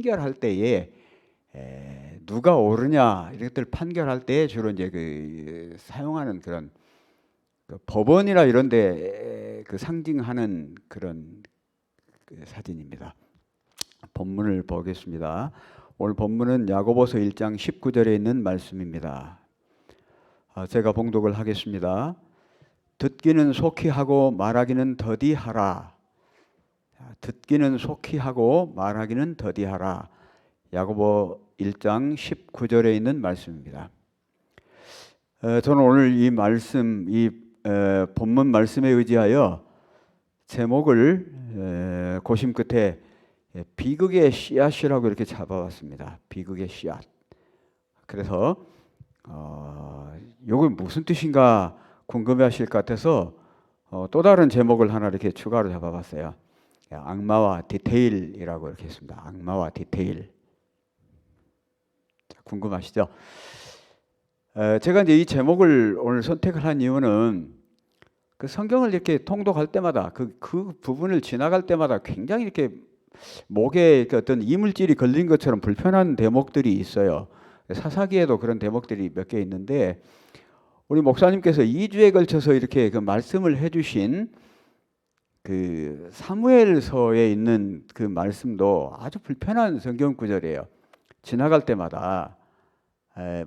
판결할 때에 누가 옳으냐 이것들 판결할 때 주로 이제 그 사용하는 그런 그 법원이나 이런데 그 상징하는 그런 그 사진입니다. 본문을 보겠습니다. 오늘 본문은 야고보서 1장 19절에 있는 말씀입니다. 제가 봉독을 하겠습니다. 듣기는 속히 하고 말하기는 더디하라. 듣기는 속히 하고 말하기는 더디하라. 야고보 1장 19절에 있는 말씀입니다. 저는 오늘 이 말씀, 이 본문 말씀에 의지하여 제목을 고심 끝에 비극의 씨앗이라고 이렇게 잡아왔습니다. 비극의 씨앗. 그래서 이게 무슨 뜻인가 궁금해하실 것 같아서 또 다른 제목을 하나 이렇게 추가로 잡아봤어요. 악마와 디테일이라고 이렇게 했습니다. 악마와 디테일. 궁금하시죠? 제가 이제 이 제목을 오늘 선택을 한 이유는 그 성경을 이렇게 통독할 때마다 그 부분을 지나갈 때마다 굉장히 이렇게 목에 어떤 이물질이 걸린 것처럼 불편한 대목들이 있어요. 사사기에도 그런 대목들이 몇 개 있는데 우리 목사님께서 2주에 걸쳐서 이렇게 그 말씀을 해주신 그 사무엘서에 있는 그 말씀도 아주 불편한 성경 구절이에요. 지나갈 때마다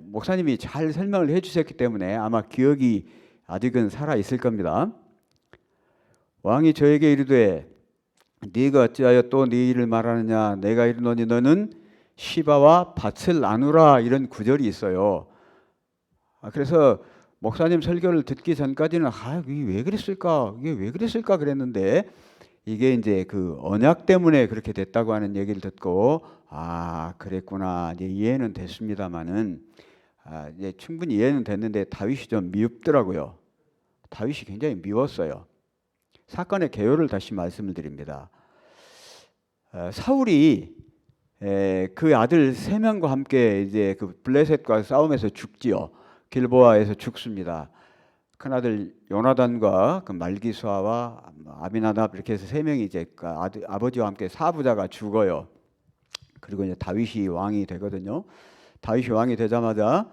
목사님이 잘 설명을 해주셨기 때문에 아마 기억이 아직은 살아 있을 겁니다. 왕이 저에게 이르되 네가 어찌하여 또 네 일을 말하느냐 내가 이르노니 너는 시바와 밭을 나누라 이런 구절이 있어요. 그래서 목사님 설교를 듣기 전까지는 이게 왜 그랬을까? 이게 왜 그랬을까 그랬는데 이게 이제 그 언약 때문에 그렇게 됐다고 하는 얘기를 듣고 그랬구나 이제 이해는 됐습니다만은 이제 충분히 이해는 됐는데 다윗이 좀 미흡더라고요. 다윗이 굉장히 미웠어요. 사건의 개요를 다시 말씀을 드립니다. 사울이 그 아들 3명과 함께 이제 그 블레셋과 싸움에서 죽지요. 길보아에서 죽습니다. 큰아들 요나단과 그 말기수아와 아비나답 이렇게 해서 3명이 이제 그 아버지와 함께 사부자가 죽어요. 그리고 이제 다윗이 왕이 되거든요. 다윗이 왕이 되자마자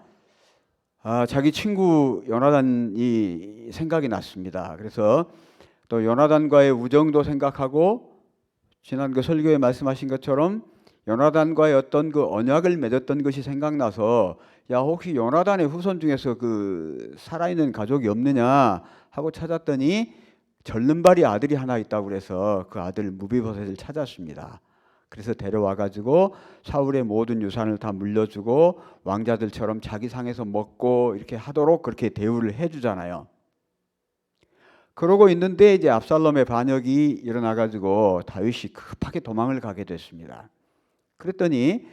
자기 친구 요나단이 생각이 났습니다. 그래서 또 요나단과의 우정도 생각하고 지난 그 설교에 말씀하신 것처럼 요나단과의 어떤 그 언약을 맺었던 것이 생각나서 혹시 요나단의 후손 중에서 그 살아있는 가족이 없느냐 하고 찾았더니 절름발이 아들이 하나 있다고 그래서 그 아들 무비보셋을 찾았습니다. 그래서 데려와 가지고 사울의 모든 유산을 다 물려주고 왕자들처럼 자기 상에서 먹고 이렇게 하도록 그렇게 대우를 해주잖아요. 그러고 있는데 이제 압살롬의 반역이 일어나 가지고 다윗이 급하게 도망을 가게 됐습니다. 그랬더니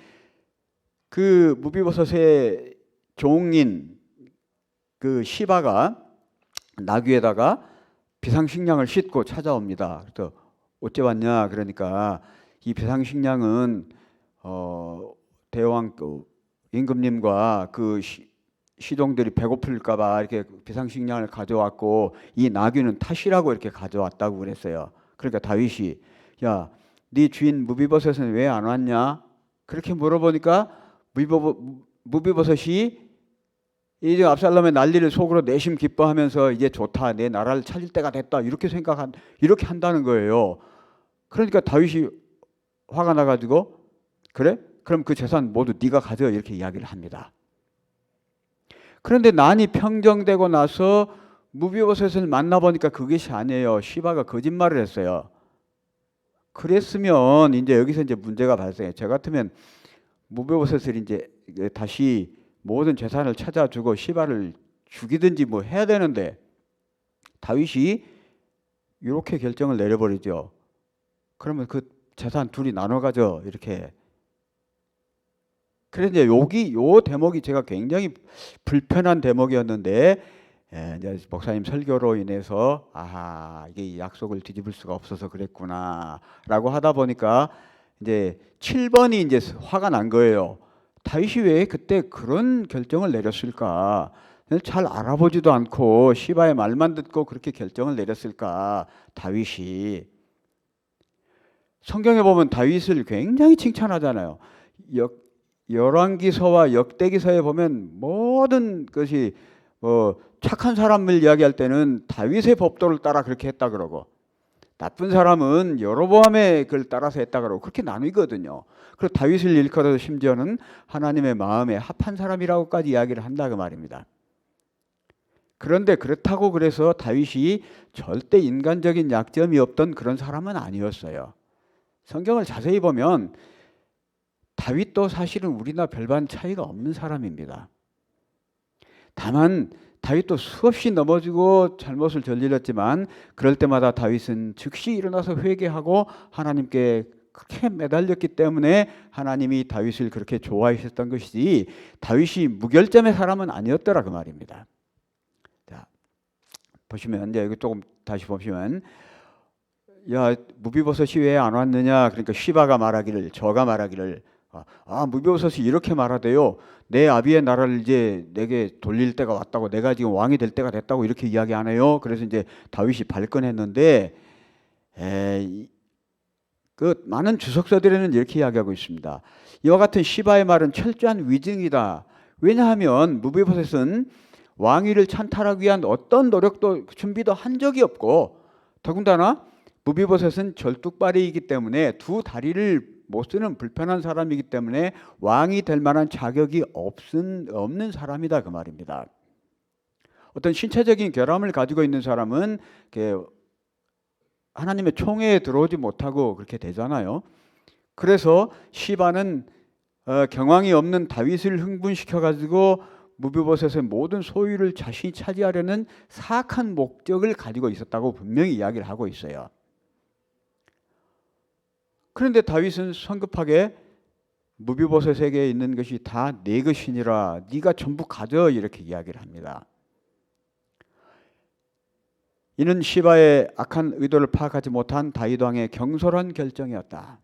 그 무비보셋의 종인 그 시바가 나귀에다가 비상식량을 싣고 찾아옵니다. 그래서 어째 왔냐 그러니까 이 비상식량은 대왕 임금님과 그 시종들이 배고플까봐 이렇게 비상식량을 가져왔고 이 나귀는 탓이라고 이렇게 가져왔다고 그랬어요. 그러니까 다윗이 네 주인 무비보셋은 왜 안 왔냐? 그렇게 물어보니까 무비보셋이 이제 압살롬의 난리를 속으로 내심 기뻐하면서 이제 좋다, 내 나라를 찾을 때가 됐다 이렇게 이렇게 한다는 거예요. 그러니까 다윗이 화가 나가지고 그래? 그럼 그 재산 모두 네가 가져 이렇게 이야기를 합니다. 그런데 난이 평정되고 나서 무비보셋을 만나보니까 그것이 아니에요. 시바가 거짓말을 했어요. 그랬으면 이제 여기서 이제 문제가 발생해요. 저 같으면 무비보셋을 이제 다시 모든 재산을 찾아주고 시바를 죽이든지 뭐 해야 되는데 다윗이 이렇게 결정을 내려버리죠. 그러면 그 재산 둘이 나눠 가져 이렇게. 그래서 이제 요 대목이 제가 굉장히 불편한 대목이었는데 이제 목사님 설교로 인해서 이게 이 약속을 뒤집을 수가 없어서 그랬구나라고 하다 보니까 이제 7번이 이제 화가 난 거예요. 다윗이 왜 그때 그런 결정을 내렸을까? 잘 알아보지도 않고 시바의 말만 듣고 그렇게 결정을 내렸을까? 다윗이. 성경에 보면 다윗을 굉장히 칭찬하잖아요. 열왕기서와 역대기서에 보면 모든 것이 착한 사람을 이야기할 때는 다윗의 법도를 따라 그렇게 했다 그러고, 나쁜 사람은 여로보암의 글 따라서 했다 그러고, 그렇게 나누거든요. 그리고 다윗을 일컬어서 심지어는 하나님의 마음에 합한 사람이라고까지 이야기를 한다 그 말입니다. 그런데 그렇다고 그래서 다윗이 절대 인간적인 약점이 없던 그런 사람은 아니었어요. 성경을 자세히 보면 다윗도 사실은 우리나 별반 차이가 없는 사람입니다. 다만 다윗도 수없이 넘어지고 잘못을 저질렀지만 그럴 때마다 다윗은 즉시 일어나서 회개하고 하나님께 그렇게 매달렸기 때문에 하나님이 다윗을 그렇게 좋아하셨던 것이지, 다윗이 무결점의 사람은 아니었더라 그 말입니다. 자, 보시면 이제 여기 조금 다시 보시면, 야, 무비보셋이 왜 안 왔느냐, 그러니까 시바가 말하기를, 저가 말하기를, 무비보셋이 이렇게 말하대요. 내 아비의 나라를 이제 내게 돌릴 때가 왔다고, 내가 지금 왕이 될 때가 됐다고 이렇게 이야기하네요. 그래서 이제 다윗이 발끈했는데, 그 많은 주석서들에는 이렇게 이야기하고 있습니다. 이와 같은 시바의 말은 철저한 위증이다. 왜냐하면 무비보셋은 왕위를 찬탈하기 위한 어떤 노력도 준비도 한 적이 없고, 더군다나 무비보셋은 절뚝발이이기 때문에 두 다리를 못 쓰는 불편한 사람이기 때문에 왕이 될 만한 자격이 없는 사람이다 그 말입니다. 어떤 신체적인 결함을 가지고 있는 사람은 하나님의 총회에 들어오지 못하고 그렇게 되잖아요. 그래서 시바는 경황이 없는 다윗을 흥분시켜 가지고 무비보셋의 모든 소유를 자신이 차지하려는 사악한 목적을 가지고 있었다고 분명히 이야기를 하고 있어요. 그런데 다윗은 성급하게 무비보셋에게 있는 것이 다 내 것이니라, 네가 전부 가져, 이렇게 이야기를 합니다. 이는 시바의 악한 의도를 파악하지 못한 다윗 왕의 경솔한 결정이었다.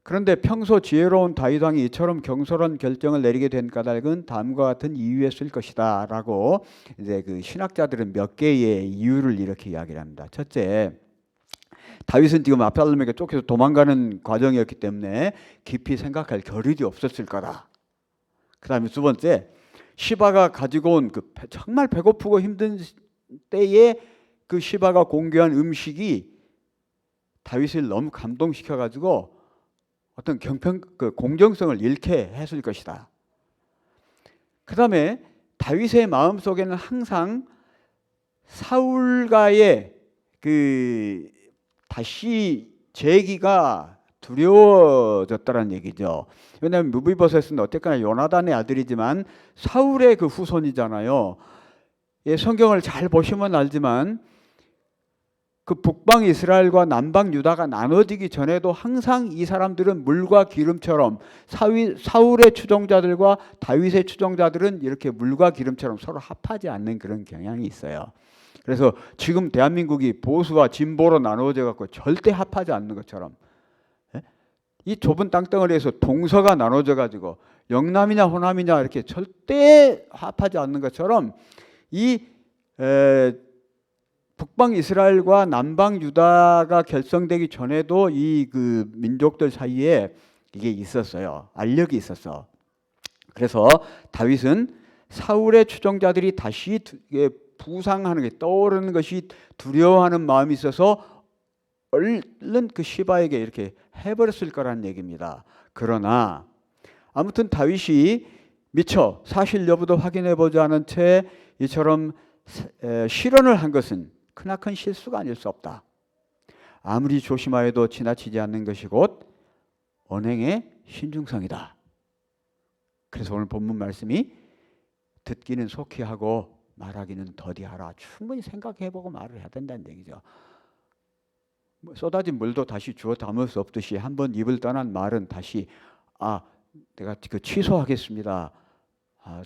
그런데 평소 지혜로운 다윗 왕이 이처럼 경솔한 결정을 내리게 된 까닭은 다음과 같은 이유였을 것이다 라고 이제 그 신학자들은 몇 개의 이유를 이렇게 이야기를 합니다. 첫째, 다윗은 지금 압살롬에게 쫓겨서 도망가는 과정이었기 때문에 깊이 생각할 겨를이 없었을 거다. 그 다음에 두 번째, 시바가 가지고 온 그 정말 배고프고 힘든 때에 그 시바가 공개한 음식이 다윗을 너무 감동시켜 가지고 어떤 그 공정성을 잃게 했을 것이다. 그 다음에 다윗의 마음 속에는 항상 사울과의 그 다시 재기가 두려워졌다는 얘기죠. 왜냐하면 무비보셋은 어쨌거나 요나단의 아들이지만 사울의 그 후손이잖아요. 예, 성경을 잘 보시면 알지만 그 북방 이스라엘과 남방 유다가 나눠지기 전에도 항상 이 사람들은 물과 기름처럼, 사울의 추종자들과 다윗의 추종자들은 이렇게 물과 기름처럼 서로 합하지 않는 그런 경향이 있어요. 그래서 지금 대한민국이 보수와 진보로 나누어져 갖고 절대 합하지 않는 것처럼, 이 좁은 땅덩어리에서 동서가 나눠져 가지고 영남이냐 호남이냐 이렇게 절대 합하지 않는 것처럼, 이 북방 이스라엘과 남방 유다가 결성되기 전에도 이 그 민족들 사이에 이게 있었어요. 알력이 있었어. 그래서 다윗은 사울의 추종자들이 다시 부상하는 게, 떠오르는 것이 두려워하는 마음이 있어서 얼른 그 시바에게 이렇게 해버렸을 거라는 얘기입니다. 그러나 아무튼 다윗이 미처 사실 여부도 확인해 보지 않은 채 이처럼 실언을 한 것은 크나큰 실수가 아닐 수 없다. 아무리 조심하여도 지나치지 않는 것이 곧 언행의 신중성이다. 그래서 오늘 본문 말씀이 듣기는 속히 하고 말하기는 더디하라. 충분히 생각해보고 말을 해야 된다는 얘기죠. 쏟아진 물도 다시 주워 담을 수 없듯이 한번 입을 떠난 말은 다시 내가 그 취소하겠습니다.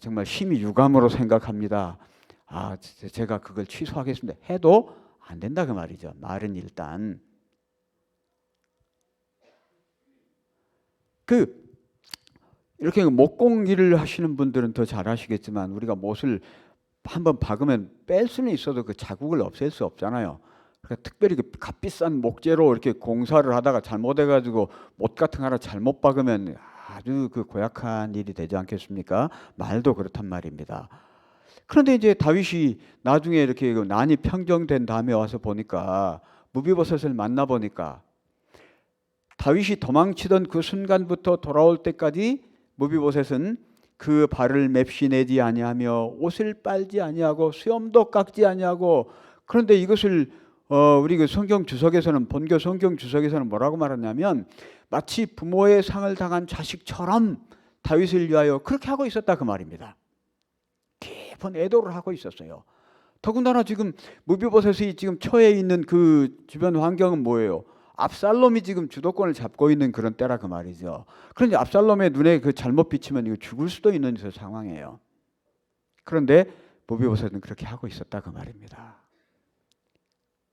정말 심히 유감으로 생각합니다. 제가 그걸 취소하겠습니다. 해도 안 된다 그 말이죠. 말은 일단 이렇게 목공일을 하시는 분들은 더 잘 아시겠지만, 우리가 못을 한번 박으면 뺄 수는 있어도 그 자국을 없앨 수 없잖아요. 그러니까 특별히 그 값비싼 목재로 이렇게 공사를 하다가 잘못해가지고 못 같은 거 하나 잘못 박으면 아주 그 고약한 일이 되지 않겠습니까? 말도 그렇단 말입니다. 그런데 이제 다윗이 나중에 이렇게 그 난이 평정된 다음에 와서 보니까 무비보셋을 만나 보니까 다윗이 도망치던 그 순간부터 돌아올 때까지 무비보셋은 그 발을 맵시내지 아니하며 옷을 빨지 아니하고 수염도 깎지 아니하고, 그런데 이것을 우리 그 성경 주석에서는, 본교 성경 주석에서는 뭐라고 말하냐면 마치 부모의 상을 당한 자식처럼 다윗을 위하여 그렇게 하고 있었다 그 말입니다. 깊은 애도를 하고 있었어요. 더군다나 지금 무비보셋이 지금 처해 있는 그 주변 환경은 뭐예요? 압살롬이 지금 주도권을 잡고 있는 그런 때라 그 말이죠. 그런데 압살롬의 눈에 그 잘못 비치면 이거 죽을 수도 있는 상황이에요. 그런데 무비보셋은 그렇게 하고 있었다 그 말입니다.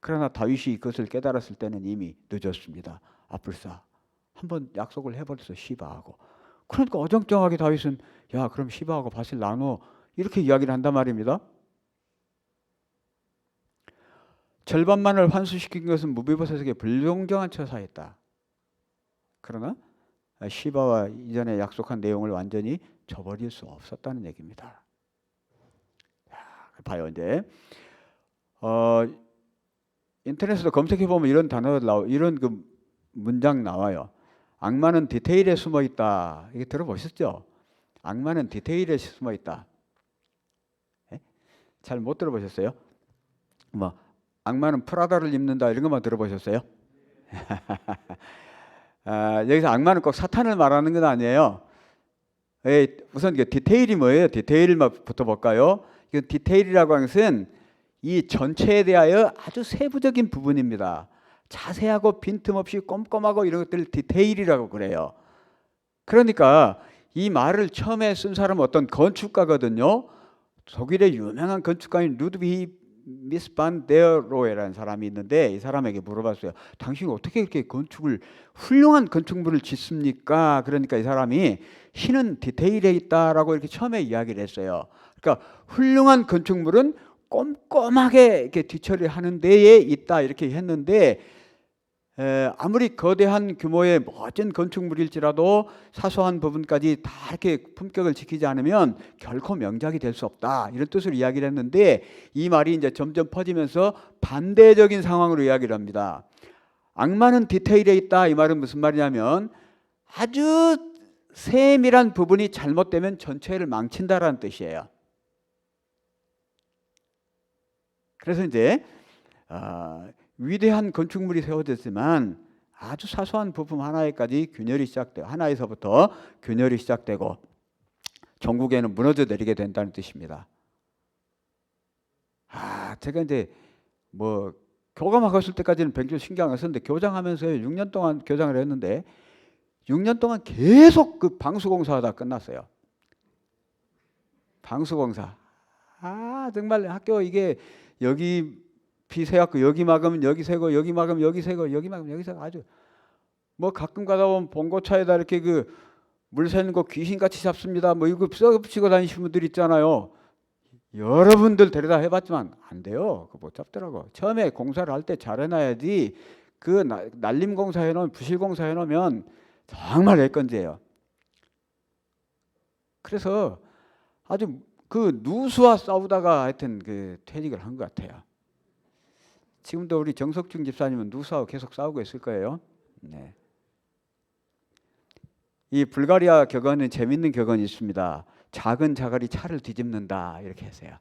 그러나 다윗이 이것을 깨달았을 때는 이미 늦었습니다. 아뿔싸 한번 약속을 해버렸어, 시바하고. 그러니까 어정쩡하게 다윗은 야 그럼 시바하고 밭을 나눠, 이렇게 이야기를 한단 말입니다. 절반만을 환수시킨 것은 무비보셋에게 불공정한 처사였다. 그러나 시바와 이전에 약속한 내용을 완전히 저버릴 수 없었다는 얘기입니다. 봐요, 이제 인터넷에도 검색해 보면 이런 단어가 이런 그 문장 나와요. 악마는 디테일에 숨어 있다. 이게 들어보셨죠? 악마는 디테일에 숨어 있다. 잘 못 들어보셨어요? 뭐 악마는 프라다를 입는다 이런 것만 들어보셨어요? 여기서 악마는 꼭 사탄을 말하는 건 아니에요. 우선 디테일이 뭐예요? 디테일만 붙어볼까요? 디테일이라고 하는 것은 이 전체에 대하여 아주 세부적인 부분입니다. 자세하고 빈틈없이 꼼꼼하고 이런 것들을 디테일이라고 그래요. 그러니까 이 말을 처음에 쓴 사람은 어떤 건축가거든요. 독일의 유명한 건축가인 루드비히 미스 반 데어로에라는 사람이 있는데 이 사람에게 물어봤어요. 당신이 어떻게 이렇게 훌륭한 건축물을 짓습니까? 그러니까 이 사람이 신은 디테일에 있다라고 이렇게 처음에 이야기를 했어요. 그러니까 훌륭한 건축물은 꼼꼼하게 이렇게 뒤처리하는 데에 있다 이렇게 했는데, 아무리 거대한 규모의 멋진 건축물일지라도 사소한 부분까지 다 이렇게 품격을 지키지 않으면 결코 명작이 될 수 없다 이런 뜻으로 이야기를 했는데, 이 말이 이제 점점 퍼지면서 반대적인 상황으로 이야기를 합니다. 악마는 디테일에 있다 이 말은 무슨 말이냐면 아주 세밀한 부분이 잘못되면 전체를 망친다라는 뜻이에요. 그래서 이제 위대한 건축물이 세워졌지만 아주 사소한 부품 하나에까지 균열이 시작되고, 하나에서부터 균열이 시작되고 전국에는 무너져 내리게 된다는 뜻입니다. 제가 이제 뭐 교감하고 있을 때까지는 굉장히 신경 안 썼는데 교장하면서 6년 동안 교장을 했는데 6년 동안 계속 그 방수공사하다 끝났어요. 방수공사. 정말 학교 이게 여기 비 새갖고 여기 막으면 여기 새고 여기 막으면 여기 새고 여기 막으면 여기 새고, 아주 뭐 가끔 가다 보면 봉고차에다 이렇게 그 물 새는 거 귀신같이 잡습니다 뭐 이거 써붙이고 다니시는 분들 있잖아요. 여러분들 데려다 해봤지만 안 돼요. 그거 못 잡더라고. 처음에 공사를 할 때 잘 해놔야지. 그 날림 공사 해놓으면, 부실 공사 해놓으면 정말 애건지예요. 그래서 아주 그 누수와 싸우다가 하여튼 그 퇴직을 한 것 같아요. 지금도 우리 정석중 집사님은 누수하고 계속 싸우고 있을 거예요. 네. 이 불가리아 격언은 재밌는 격언이 있습니다. 작은 자갈이 차를 뒤집는다 이렇게 했어요.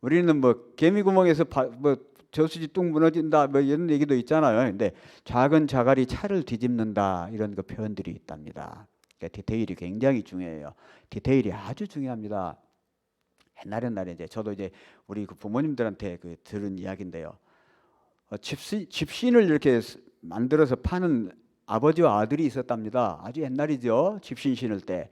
우리는 뭐 개미구멍에서 뭐 저수지 뚝 무너진다 뭐 이런 얘기도 있잖아요. 근데 작은 자갈이 차를 뒤집는다 이런 그 표현들이 있답니다. 그러니까 디테일이 굉장히 중요해요. 디테일이 아주 중요합니다. 옛날에 이제 저도 이제 우리 그 부모님들한테 그 들은 이야기인데요. 집신을 이렇게 만들어서 파는 아버지와 아들이 있었답니다. 아주 옛날이죠. 집신 신을 때.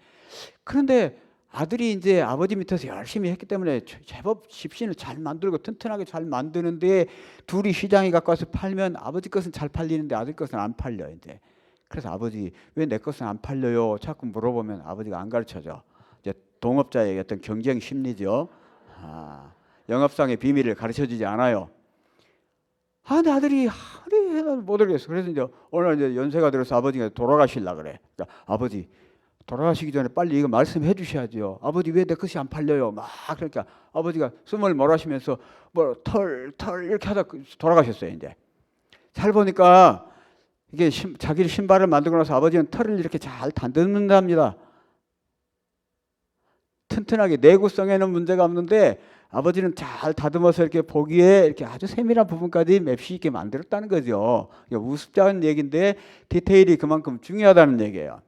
그런데 아들이 이제 아버지 밑에서 열심히 했기 때문에 제법 집신을 잘 만들고 튼튼하게 잘 만드는데 둘이 시장에 갖고 와서 팔면 아버지 것은 잘 팔리는데 아들 것은 안 팔려 이제. 그래서 아버지 왜 내 것은 안 팔려요? 자꾸 물어보면 아버지가 안 가르쳐줘. 이제 동업자의 어떤 경쟁 심리죠. 영업상의 비밀을 가르쳐주지 않아요. 내 아들이 못 오겠어. 그래서 이제 오늘 이제 연세가 들어서 아버지가 돌아가실라 그래. 그러니까 아버지 돌아가시기 전에 빨리 이거 말씀해 주셔야죠. 아버지 왜 내 것이 안 팔려요? 막 그러니까 아버지가 숨을 몰아쉬면서 뭐 털 이렇게 하다 돌아가셨어요. 이제 잘 보니까 이게 자기 신발을 만들고 나서 아버지는 털을 이렇게 잘 다듬는답니다. 튼튼하게 내구성에는 문제가 없는데 아버지는 잘 다듬어서 이렇게 보기에 이렇게 아주 세밀한 부분까지 맵시 있게 만들었다는 거죠. 우습지 않은 얘기인데 디테일이 그만큼 중요하다는 얘기예요.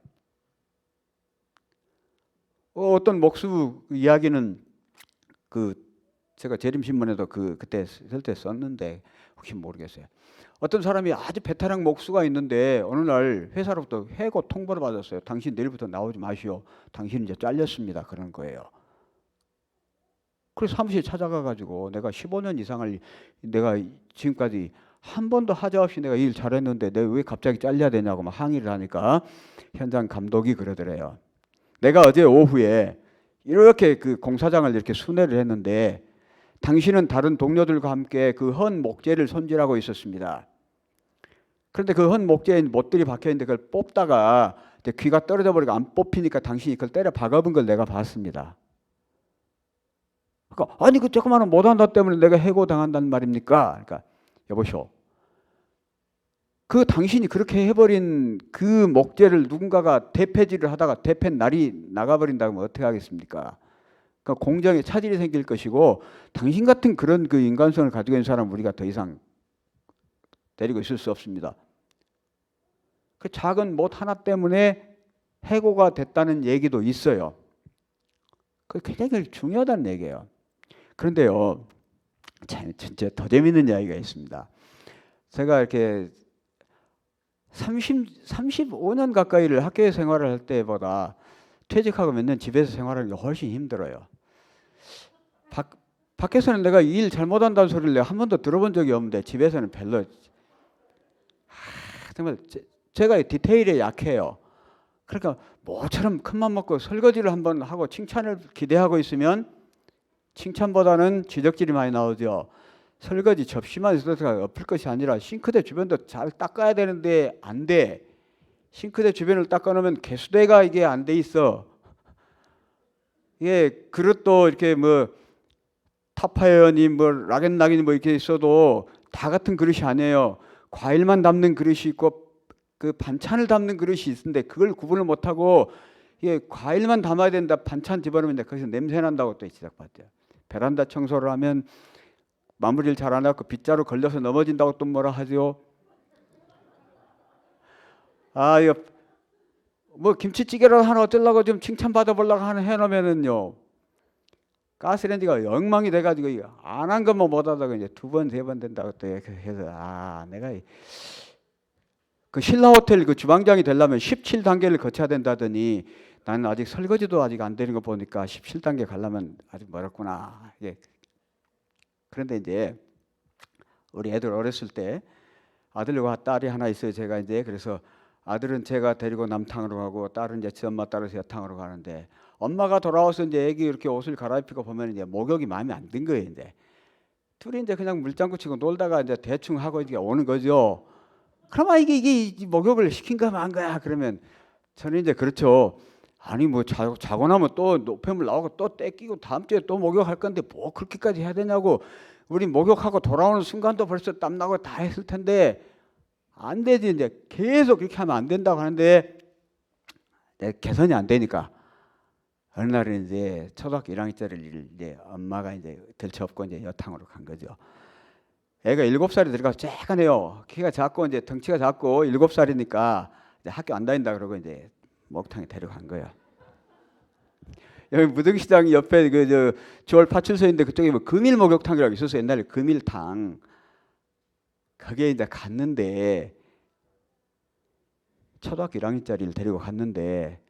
어떤 목수 이야기는 제가 재림신문에도 그때 쓸 때 썼는데 혹시 모르겠어요. 어떤 사람이 아주 베테랑 목수가 있는데 어느 날 회사로부터 해고 통보를 받았어요. 당신 내일부터 나오지 마시오. 당신 이제 잘렸습니다. 그런 거예요. 그래서 사무실 찾아가 가지고 내가 15년 이상을 내가 지금까지 한 번도 하자 없이 내가 일 잘했는데 내가 왜 갑자기 잘려야 되냐고 막 항의를 하니까 현장 감독이 그러더래요. 내가 어제 오후에 이렇게 그 공사장을 이렇게 순회를 했는데 당신은 다른 동료들과 함께 그 헌 목재를 손질하고 있었습니다. 그런데 그 헌 목재에 못들이 박혀 있는데 그걸 뽑다가 이제 귀가 떨어져 버리고 안 뽑히니까 당신이 그걸 때려 박아본 걸 내가 봤습니다. 그러니까 아니 그 조그마한 못한다 때문에 내가 해고 당한다는 말입니까? 그러니까 여보시오. 그 당신이 그렇게 해버린 그 목재를 누군가가 대패질을 하다가 대패 날이 나가버린다면 어떻게 하겠습니까? 그러니까 공정에 차질이 생길 것이고 당신 같은 그런 그 인간성을 가지고 있는 사람 우리가 더 이상 데리고 있을 수 없습니다. 그 작은 못 하나 때문에 해고가 됐다는 얘기도 있어요. 그 굉장히 중요하다는 얘기예요. 그런데요, 진짜 더 재밌는 이야기가 있습니다. 제가 이렇게 35년 가까이를 학교 생활을 할 때보다 퇴직하고 몇 년 집에서 생활하는 게 훨씬 힘들어요. 밖에서는 내가 일 잘못한다는 소리를 내가 한 번도 들어본 적이 없는데 집에서는 별로 정말 제가 디테일에 약해요. 그러니까 뭐처럼 큰맘 먹고 설거지를 한번 하고 칭찬을 기대하고 있으면 칭찬보다는 지적질이 많이 나오죠. 설거지 접시만 있어서 엎을 것이 아니라 싱크대 주변도 잘 닦아야 되는데 안 돼. 싱크대 주변을 닦아놓으면 개수대가 이게 안 돼 있어. 이게 그릇도 이렇게 뭐 타파연이 뭐 락앤락이 뭐 이렇게 있어도 다 같은 그릇이 아니에요. 과일만 담는 그릇이 있고 그 반찬을 담는 그릇이 있는데 그걸 구분을 못하고 이게 과일만 담아야 된다 반찬 집어넣으면 거기서 냄새 난다고 또 지적받죠. 베란다 청소를 하면 마무리를 잘 안 하고 빗자루 걸려서 넘어진다고 또 뭐라 하죠. 이거 뭐 김치찌개라도 하나 어쩌려고 좀 칭찬받아 보려고 하나 해놓으면은요 가스레인지가 엉망이 돼가지고 안 한 것만 못하다가 이제 2번 3번 된다고 또 해서 내가 그 신라 호텔 그 주방장이 되려면 17단계를 거쳐야 된다더니 나는 아직 설거지도 아직 안 되는 거 보니까 17단계 가려면 아직 멀었구나. 그런데 이제 우리 애들 어렸을 때 아들과 딸이 하나 있어요. 제가 이제 그래서 아들은 제가 데리고 남탕으로 가고 딸은 이제 지 엄마 따라서 여탕으로 가는데 엄마가 돌아와서 이제 애기 이렇게 옷을 갈아입히고 보면 이제 목욕이 마음에 안 든 거예요. 이제 둘이 이제 그냥 물장구 치고 놀다가 이제 대충 하고 이제 오는 거죠. 그러면 이게 목욕을 시킨가 만 거야. 그러면 저는 이제 그렇죠. 아니 뭐 자고 나면 또 노폐물 나오고 또 떼끼고 다음 주에 또 목욕할 건데 뭐 그렇게까지 해야 되냐고. 우리 목욕하고 돌아오는 순간도 벌써 땀 나고 다 했을 텐데 안 되지. 이제 계속 그렇게 하면 안 된다고 하는데 개선이 안 되니까 어느 날은 이제 초등학교 1학년짜리를 이제 엄마가 이제 들쳐업고 이제 여탕으로 간 거죠. 애가 7살이 들어가서 쬐간해요. 키가 작고 이제 덩치가 작고 7살이니까 이제 학교 안 다닌다 그러고 이제 목욕탕에 데려간 거야. 여기 무등시장 옆에 그 주월 파출소인데 그쪽에 뭐 금일 목욕탕이라고 있었어요. 옛날에 금일탕. 거기에 이제 갔는데 초등학교 1학년짜리를 데리고 갔는데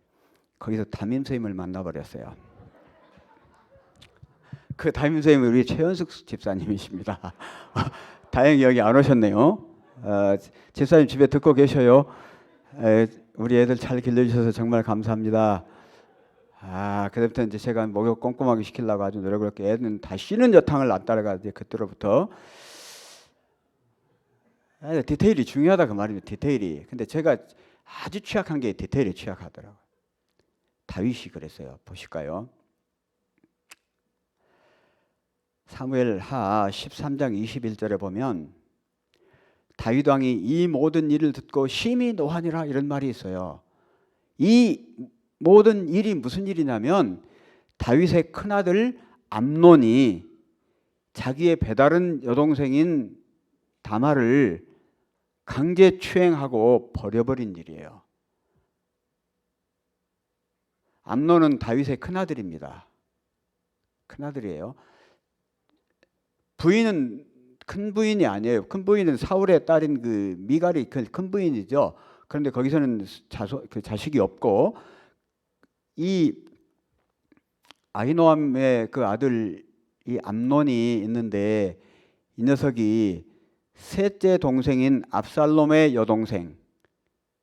거기서 담임 선생님을 만나버렸어요. 그 담임 선생님이 우리 최현숙 집사님이십니다. 다행히 여기 안 오셨네요. 집사님 집에 듣고 계셔요. 우리 애들 잘 길러주셔서 정말 감사합니다. 그때부터 이제 제가 목욕 꼼꼼하게 시키려고 아주 노력을 했고 애는 다시는 여탕을 안 따라가 이제 그때로부터 디테일이 중요하다 그 말입니다. 디테일이. 근데 제가 아주 취약한 게 디테일에 취약하더라고요. 다윗이 그랬어요. 보실까요? 사무엘하 13장 21절에 보면 다윗 왕이 이 모든 일을 듣고 심히 노하니라 이런 말이 있어요. 이 모든 일이 무슨 일이냐면 다윗의 큰아들 암논이 자기의 배다른 여동생인 다말을 강제 추행하고 버려버린 일이에요. 암논은 다윗의 큰아들입니다. 큰아들이에요. 부인은 큰 부인이 아니에요. 큰 부인은 사울의 딸인 그 미갈이 큰 부인이죠. 그런데 거기서는 자식이 없고 이 아히노암의 그 아들 이 암논이 있는데 이 녀석이 셋째 동생인 압살롬의 여동생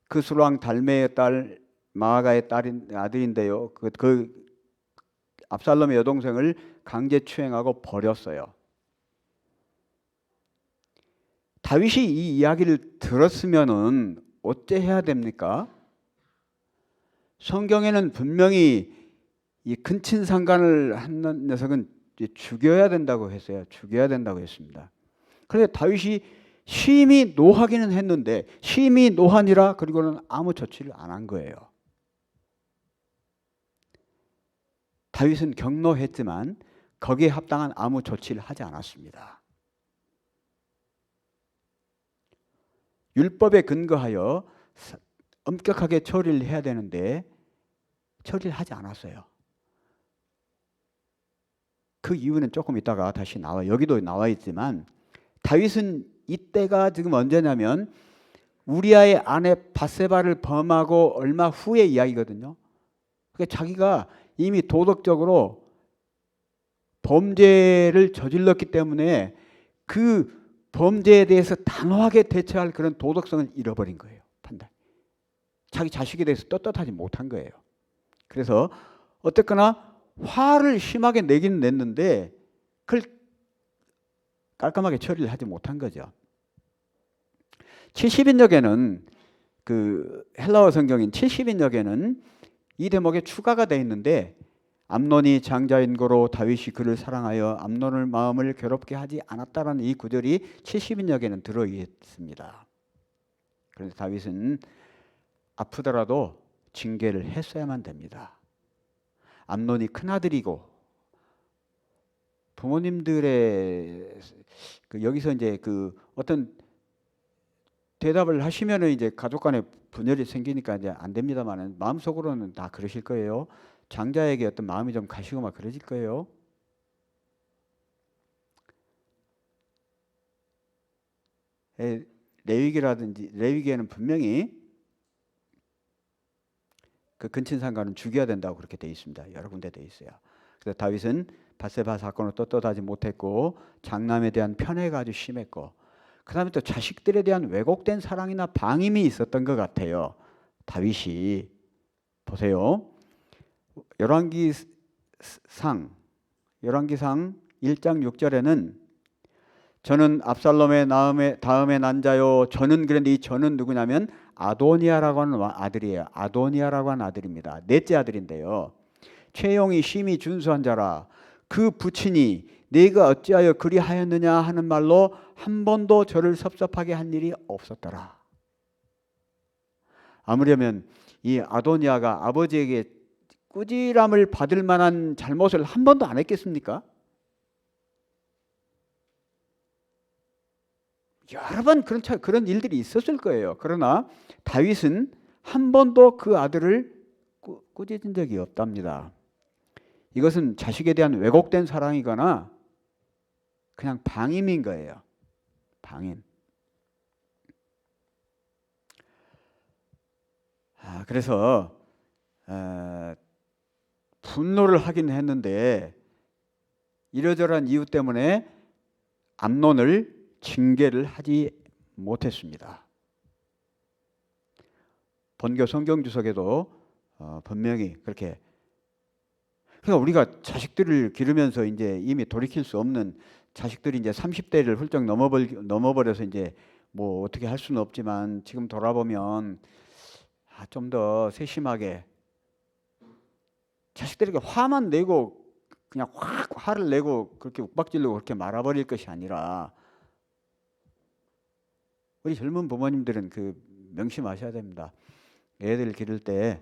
그 술왕 달메의 딸 마아가의 아들인데요. 그 압살롬의 여동생을 강제 추행하고 버렸어요. 다윗이 이 이야기를 들었으면은 어째 해야 됩니까? 성경에는 분명히 이 근친상간을 하는 녀석은 죽여야 된다고 했어요. 죽여야 된다고 했습니다. 그런데 다윗이 심히 노하기는 했는데 심히 노하니라 그리고는 아무 조치를 안 한 거예요. 다윗은 경노했지만 거기에 합당한 아무 조치를 하지 않았습니다. 율법에 근거하여 엄격하게 처리를 해야 되는데 처리를 하지 않았어요. 그 이유는 조금 있다가 다시 여기도 나와 있지만 다윗은 이때가 지금 언제냐면 우리아의 아내 밧세바를 범하고 얼마 후의 이야기거든요. 그러니까 자기가 이미 도덕적으로 범죄를 저질렀기 때문에 그 범죄에 대해서 단호하게 대처할 그런 도덕성을 잃어버린 거예요. 판단. 자기 자식에 대해서 떳떳하지 못한 거예요. 그래서 어쨌거나 화를 심하게 내긴 냈는데 그걸 깔끔하게 처리를 하지 못한 거죠. 70인역에는 그 헬라어 성경인 70인역에는 이 대목에 추가가 되어 있는데 암논이 장자인 고로 다윗이 그를 사랑하여 암논을 마음을 괴롭게 하지 않았다라는 이 구절이 70인역에는 들어 있습니다. 그래서 다윗은 아프더라도 징계를 했어야만 됩니다. 암논이 큰아들이고 부모님들의 여기서 이제 어떤 대답을 하시면은 이제 가족 간에 분열이 생기니까 이제 안 됩니다만은 마음속으로는 다 그러실 거예요. 장자에게 어떤 마음이 좀 가시고 막 그러실 거예요. 레위기에는 분명히 그 근친상간은 죽여야 된다고 그렇게 돼 있습니다. 여러 군데 돼 있어요. 그래서 다윗은 밧세바 사건을 떳떳하지 못했고 장남에 대한 편애가 아주 심했고 그 다음에 또 자식들에 대한 왜곡된 사랑이나 방임이 있었던 것 같아요. 다윗이 보세요. 열왕기상 1장 6절에는 저는 압살롬의 다음에 난 자요. 저는 그런데 이 저는 누구냐면 아도니아라고 하는 아들이에요. 아도니아라고 하는 아들입니다. 넷째 아들인데요. 최용이 심히 준수한 자라. 그 부친이 네가 어찌하여 그리하였느냐 하는 말로 한 번도 저를 섭섭하게 한 일이 없었더라. 아무려면 이 아도니아가 아버지에게 꾸지람을 받을 만한 잘못을 한 번도 안 했겠습니까? 여러 번 그런 일들이 있었을 거예요. 그러나 다윗은 한 번도 그 아들을 꾸짖은 적이 없답니다. 이것은 자식에 대한 왜곡된 사랑이거나 그냥 방임인 거예요. 방임. 그래서 분노를 하긴 했는데 이러저러한 이유 때문에 암논을 징계를 하지 못했습니다. 본교 성경주석에도 분명히 그렇게. 그러니까 우리가 자식들을 기르면서 이제 이미 돌이킬 수 없는 자식들이 이제 30대를 훌쩍 넘어버려서 이제 뭐 어떻게 할 수는 없지만 지금 돌아보면 좀 더 세심하게 자식들에게 화만 내고 그냥 확 화를 내고 그렇게 욱박지르고 그렇게 말아버릴 것이 아니라 우리 젊은 부모님들은 그 명심하셔야 됩니다. 애들 기를 때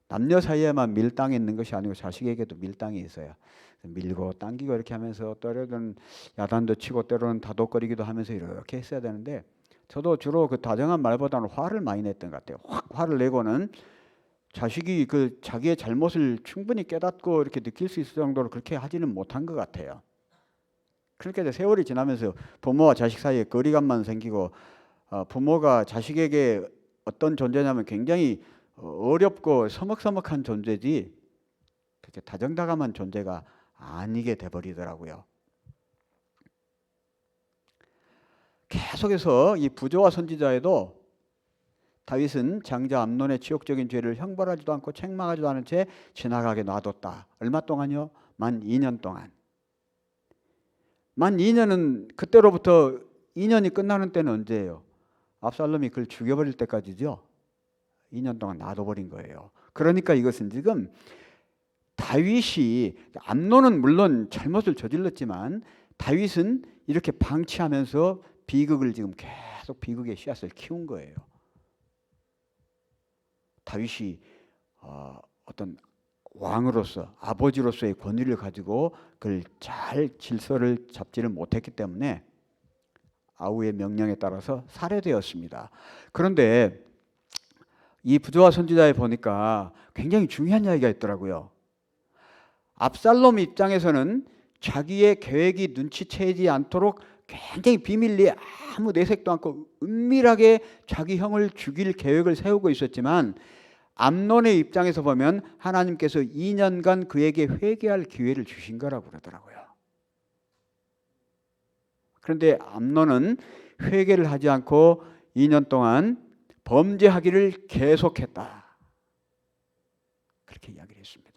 남녀 사이에만 밀당이 있는 것이 아니고 자식에게도 밀당이 있어요. 밀고 당기고 이렇게 하면서 때로는 야단도 치고 때로는 다독거리기도 하면서 이렇게 했어야 되는데 저도 주로 그 다정한 말보다는 화를 많이 냈던 것 같아요. 확 화를 내고는 자식이 그 자기의 잘못을 충분히 깨닫고 이렇게 느낄 수 있을 정도로 그렇게 하지는 못한 것 같아요. 그러니까 이제 세월이 지나면서 부모와 자식 사이에 거리감만 생기고 부모가 자식에게 어떤 존재냐면 굉장히 어렵고 서먹서먹한 존재지 그렇게 다정다감한 존재가 아니게 돼버리더라고요. 계속해서 이 부조와 선지자에도 다윗은 장자 암논의 치욕적인 죄를 형벌하지도 않고 책망하지도 않은 채 지나가게 놔뒀다. 얼마 동안요? 만 2년 동안. 만 2년은 그때로부터 2년이 끝나는 때는 언제예요? 압살롬이 그를 죽여버릴 때까지죠. 2년 동안 놔둬버린 거예요. 그러니까 이것은 지금 다윗이 암논은 물론 잘못을 저질렀지만 다윗은 이렇게 방치하면서 비극을 지금 계속 비극의 씨앗을 키운 거예요. 다윗이 어떤 왕으로서 아버지로서의 권위를 가지고 그걸 잘 질서를 잡지를 못했기 때문에 아우의 명령에 따라서 살해되었습니다. 그런데 이 부조와 선지자에 보니까 굉장히 중요한 이야기가 있더라고요. 압살롬 입장에서는 자기의 계획이 눈치채지 않도록 굉장히 비밀리에 아무 내색도 않고 은밀하게 자기 형을 죽일 계획을 세우고 있었지만 암논의 입장에서 보면 하나님께서 2년간 그에게 회개할 기회를 주신 거라고 그러더라고요. 그런데 암논은 회개를 하지 않고 2년 동안 범죄하기를 계속했다. 그렇게 이야기를 했습니다.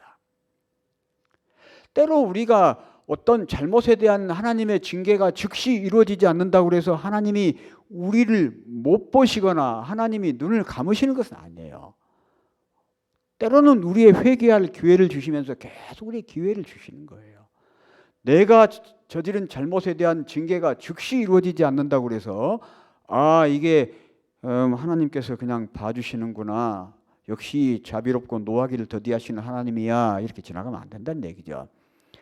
때로 우리가 어떤 잘못에 대한 하나님의 징계가 즉시 이루어지지 않는다고 해서 하나님이 우리를 못 보시거나 하나님이 눈을 감으시는 것은 아니에요. 때로는 우리의 회개할 기회를 주시면서 계속 우리의 기회를 주시는 거예요. 내가 저지른 잘못에 대한 징계가 즉시 이루어지지 않는다고 해서 이게 하나님께서 그냥 봐주시는구나. 역시 자비롭고 노하기를 더디하시는 하나님이야. 이렇게 지나가면 안 된다는 얘기죠.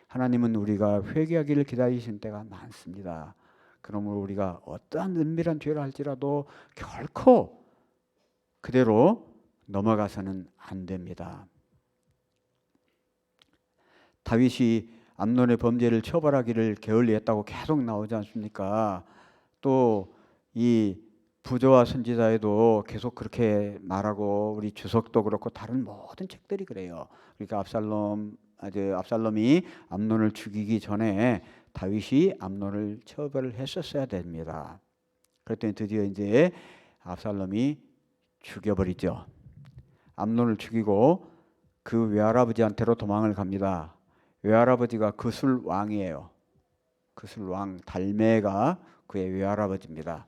하나님은 우리가 회개하기를 기다리신 때가 많습니다. 그러므로 우리가 어떠한 은밀한 죄를 할지라도 결코 그대로 넘어가서는 안 됩니다. 다윗이 암논의 범죄를 처벌하기를 게을리했다고 계속 나오지 않습니까? 또 이 부조와 선지자에도 계속 그렇게 말하고 우리 주석도 그렇고 다른 모든 책들이 그래요. 그러니까 압살롬이 암논을 죽이기 전에 다윗이 암논을 처벌을 했었어야 됩니다. 그랬더니 드디어 이제 압살롬이 죽여버리죠. 암논을 죽이고 그 외할아버지한테로 도망을 갑니다. 외할아버지가 그술 왕이에요. 그술 왕 달메가 그의 외할아버지입니다.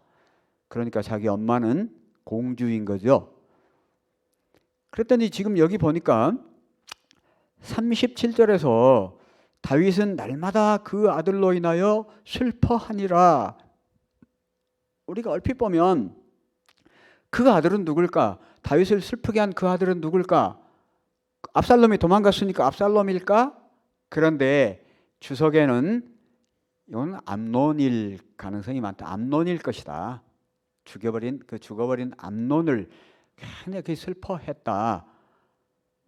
그러니까 자기 엄마는 공주인 거죠. 그랬더니 지금 여기 보니까 37절에서 다윗은 날마다 그 아들로 인하여 슬퍼하니라. 우리가 얼핏 보면 그 아들은 누굴까? 다윗을 슬프게 한 그 아들은 누굴까? 압살롬이 도망갔으니까 압살롬일까? 그런데 주석에는 이건 암논일 가능성이 많다. 암논일 것이다. 죽어버린 암논을 굉장히 슬퍼했다.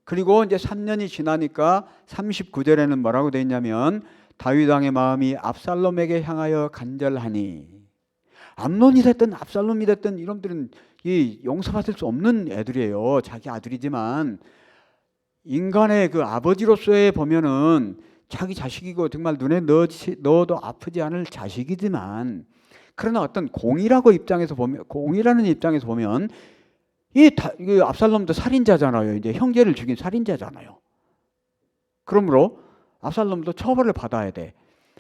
그리고 이제 3년이 지나니까 39절에는 뭐라고 되어 있냐면 다윗 왕의 마음이 압살롬에게 향하여 간절하니. 암논이 됐든 압살롬이 됐든 이놈들은 이 용서받을 수 없는 애들이에요. 자기 아들이지만 인간의 그 아버지로서의 보면은 자기 자식이고 정말 눈에 넣어도 아프지 않을 자식이지만 그러나 어떤 공이라는 입장에서 보면 이 압살롬도 살인자잖아요. 이제 형제를 죽인 살인자잖아요. 그러므로 압살롬도 처벌을 받아야 돼.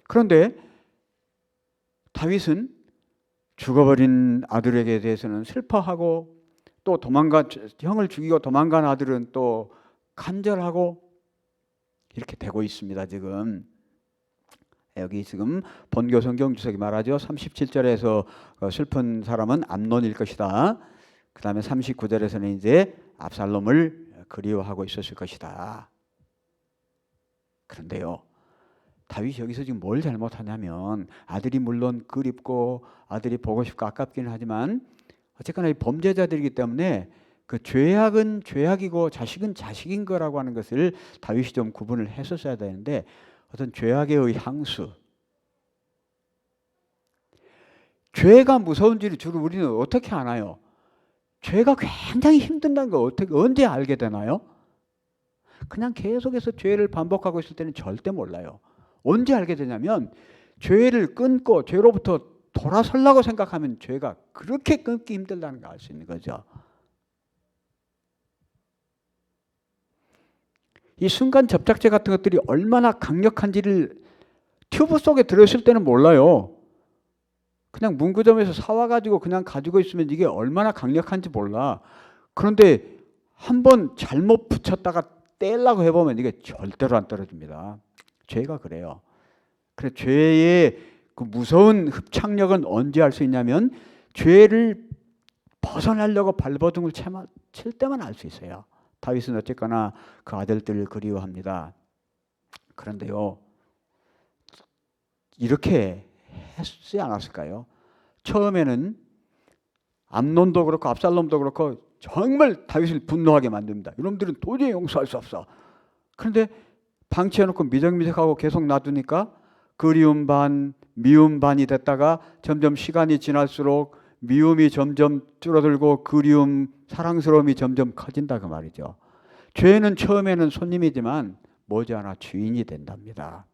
그런데 다윗은 죽어버린 아들에게 대해서는 슬퍼하고, 또 형을 죽이고 도망간 아들은 또 간절하고, 이렇게 되고 있습니다. 지금 여기 지금 본교 성경 주석이 말하죠. 37절에서 슬픈 사람은 암논일 것이다. 그 다음에 39절에서는 이제 압살롬을 그리워하고 있었을 것이다. 그런데요, 다윗이 여기서 지금 뭘 잘못하냐면, 아들이 물론 그립고 아들이 보고 싶고 아깝기는 하지만 어쨌거나 이 범죄자들이기 때문에 그 죄악은 죄악이고 자식은 자식인 거라고 하는 것을 다윗이 좀 구분을 했었어야 되는데, 어떤 죄악의 향수, 죄가 무서운지를 주로 우리는 어떻게 아나요? 죄가 굉장히 힘든다는 거 언제 알게 되나요? 그냥 계속해서 죄를 반복하고 있을 때는 절대 몰라요. 언제 알게 되냐면, 죄를 끊고 죄로부터 돌아서려고 생각하면 죄가 그렇게 끊기 힘들다는 걸 알 수 있는 거죠. 이 순간 접착제 같은 것들이 얼마나 강력한지를 튜브 속에 들어있을 때는 몰라요. 그냥 문구점에서 사와가지고 그냥 가지고 있으면 이게 얼마나 강력한지 몰라. 그런데 한번 잘못 붙였다가 떼려고 해보면 이게 절대로 안 떨어집니다. 죄가 그래요. 그래, 죄의 그 무서운 흡착력은 언제 알 수 있냐면, 죄를 벗어나려고 발버둥을 칠 때만 알 수 있어요. 다윗은 어쨌거나 그 아들들을 그리워합니다. 그런데요, 이렇게 했지 않았을까요? 처음에는 암논도 그렇고 압살롬도 그렇고 정말 다윗을 분노하게 만듭니다. 이놈들은 도저히 용서할 수 없어. 그런데 방치해놓고 미적미적하고 계속 놔두니까 그리움 반, 미움 반이 됐다가 점점 시간이 지날수록 미움이 점점 줄어들고 그리움, 사랑스러움이 점점 커진다 그 말이죠. 죄는 처음에는 손님이지만 머지않아 주인이 된답니다.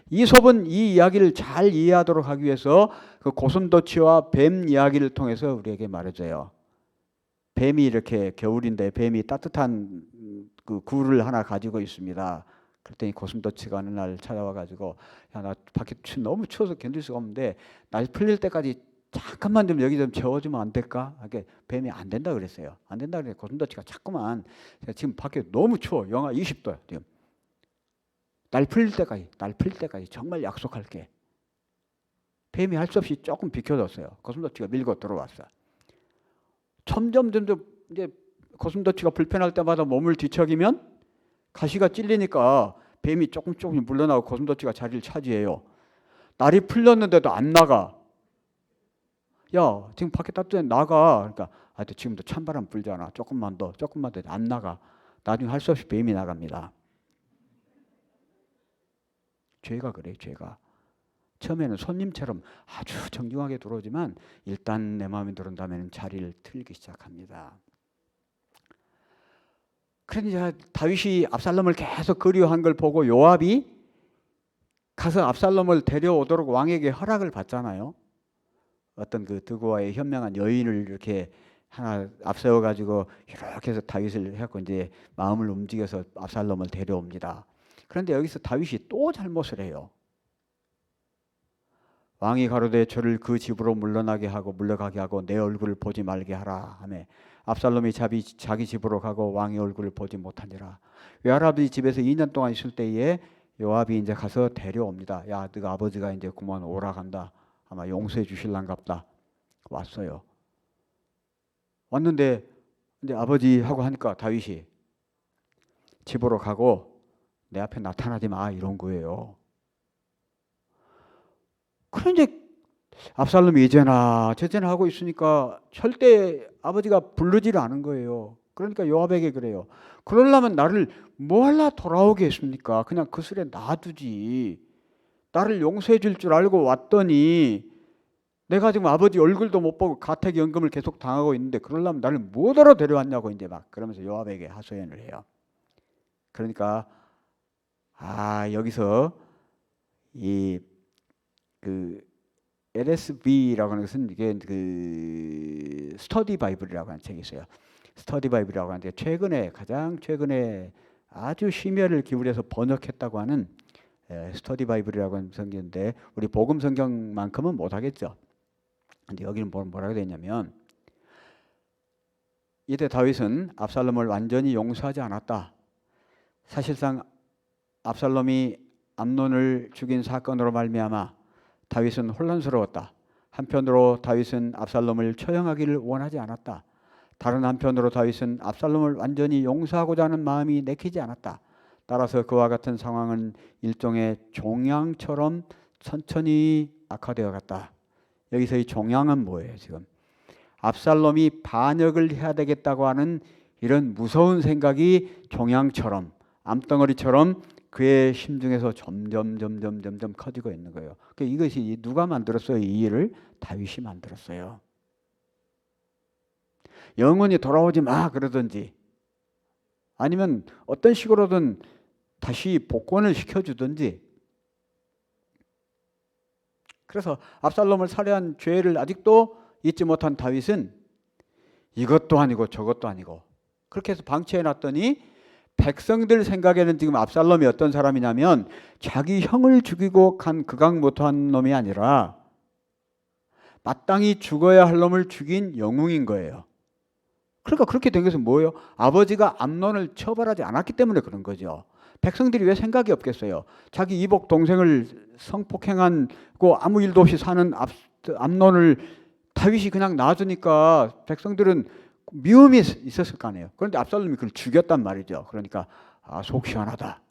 이솝은 이 이야기를 잘 이해하도록 하기 위해서 그 고슴도치와 뱀 이야기를 통해서 우리에게 말해줘요. 뱀이 이렇게 겨울인데 뱀이 따뜻한 그 굴을 하나 가지고 있습니다. 그랬더니 고슴도치가 어느 날 찾아와가지고, 야, 나 밖에 너무 추워서 견딜 수가 없는데 날 풀릴 때까지 잠깐만 좀 여기 좀 재워주면 안 될까? 이게 뱀이 안 된다 그랬어요. 안 된다 그랬더니 고슴도치가 자꾸만, 지금 밖에 너무 추워, 영하 20도야 지금. 날 풀릴 때까지 정말 약속할게. 뱀이 할 수 없이 조금 비켜줬어요. 고슴도치가 밀고 들어왔어. 점점 이제 고슴도치가 불편할 때마다 몸을 뒤척이면 가시가 찔리니까 뱀이 조금 물러나고 고슴도치가 자리를 차지해요. 날이 풀렸는데도 안 나가. 야, 지금 밖에 따뜻해, 나가. 그러니까 지금도 찬바람 불잖아. 조금만 더 안 나가. 나중에 할 수 없이 뱀이 나갑니다. 죄가 그래, 죄가. 처음에는 손님처럼 아주 정중하게 들어오지만 일단 내 마음에 들어온다면 자리를 틀기 시작합니다. 그러니까 다윗이 압살롬을 계속 그리워한 걸 보고 요압이 가서 압살롬을 데려오도록 왕에게 허락을 받잖아요. 어떤 그 드고와의 현명한 여인을 이렇게 하나 앞세워 가지고 이렇게 해서 다윗을 해갖고 이제 마음을 움직여서 압살롬을 데려옵니다. 그런데 여기서 다윗이 또 잘못을 해요. 왕이 가로되 저를 그 집으로 물러가게 하고 내 얼굴을 보지 말게 하라 하며 압살롬이 자기 집으로 가고 왕의 얼굴을 보지 못하니라. 요압이 집에서 2년 동안 있을 때에 요압이 이제 가서 데려옵니다. 야, 네가 아버지가 이제 그만 오라 간다. 아마 용서해 주실란갑다. 왔어요. 왔는데 이제 아버지 하고 하니까 다윗이 집으로 가고 내 앞에 나타나지 마 이런 거예요. 그런데 압살롬이 이제나 저제나 하고 있으니까 절대 아버지가 부르지를 않은 거예요. 그러니까 요압에게 그래요. 그러려면 나를 뭐하려 돌아오게 했습니까? 그냥 그 술에 놔두지. 나를 용서해 줄 줄 알고 왔더니 내가 지금 아버지 얼굴도 못 보고 가택연금을 계속 당하고 있는데 그러려면 나를 뭐하러 데려왔냐고 이제 막 그러면서 요압에게 하소연을 해요. 그러니까 여기서 그 LSB라고 하는 것은 이게 그 스터디 바이블이라고 하는 책이 있어요. 스터디 바이블이라고 하는데 가장 최근에 아주 심혈을 기울여서 번역했다고 하는 스터디 바이블이라고 하는 성경인데 우리 복음 성경만큼은 못하겠죠. 근데 여기는 뭐라고 되어 있냐면 이때 다윗은 압살롬을 완전히 용서하지 않았다. 사실상 압살롬이 암논을 죽인 사건으로 말미암아 다윗은 혼란스러웠다. 한편으로 다윗은 압살롬을 처형하기를 원하지 않았다. 다른 한편으로 다윗은 압살롬을 완전히 용서하고자 하는 마음이 내키지 않았다. 따라서 그와 같은 상황은 일종의 종양처럼 천천히 악화되어 갔다. 여기서 이 종양은 뭐예요? 지금 압살롬이 반역을 해야 되겠다고 하는 이런 무서운 생각이 종양처럼 암덩어리처럼 그의 심중에서 점점 커지고 있는 거예요. 이것이 누가 만들었어요? 이 일을 다윗이 만들었어요. 영원히 돌아오지 마 그러든지 아니면 어떤 식으로든 다시 복권을 시켜주든지. 그래서 압살롬을 살해한 죄를 아직도 잊지 못한 다윗은 이것도 아니고 저것도 아니고 그렇게 해서 방치해놨더니 백성들 생각에는 지금 압살롬이 어떤 사람이냐면 자기 형을 죽이고 간 극악무도한 놈이 아니라 마땅히 죽어야 할 놈을 죽인 영웅인 거예요. 그러니까 그렇게 된 것은 뭐예요? 아버지가 암논을 처벌하지 않았기 때문에 그런 거죠. 백성들이 왜 생각이 없겠어요? 자기 이복 동생을 성폭행하고 아무 일도 없이 사는 암논을 다윗이 그냥 놔두니까 백성들은 미움이 있었을 거 아니에요. 그런데 압살롬이 그걸 죽였단 말이죠. 그러니까 속 시원하다.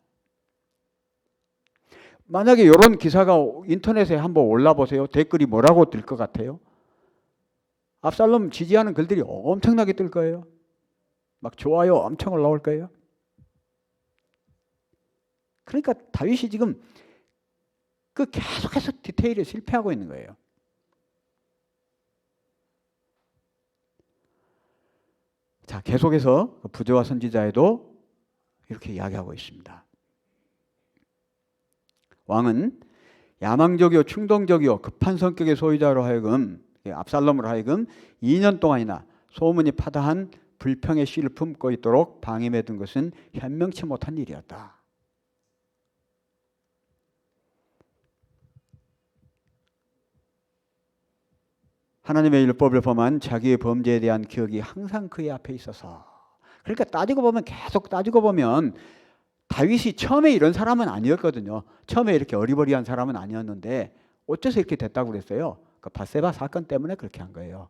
만약에 이런 기사가 인터넷에 한번 올라보세요. 댓글이 뭐라고 뜰 것 같아요? 압살롬 지지하는 글들이 엄청나게 뜰 거예요. 막 좋아요 엄청 올라올 거예요. 그러니까 다윗이 지금 계속해서 디테일에 실패하고 있는 거예요. 자, 계속해서 부조와 선지자에도 이렇게 이야기하고 있습니다. 왕은 야망적이요 충동적이요 급한 성격의 소유자로 하여금 압살롬으로 하여금 2년 동안이나 소문이 파다한 불평의 씨를 품고 있도록 방임해 둔 것은 현명치 못한 일이었다. 하나님의 율법을 범한 자기의 범죄에 대한 기억이 항상 그의 앞에 있어서, 그러니까 계속 따지고 보면 다윗이 처음에 이런 사람은 아니었거든요. 처음에 이렇게 어리버리한 사람은 아니었는데 어째서 이렇게 됐다고 그랬어요? 그 밧세바 사건 때문에 그렇게 한 거예요.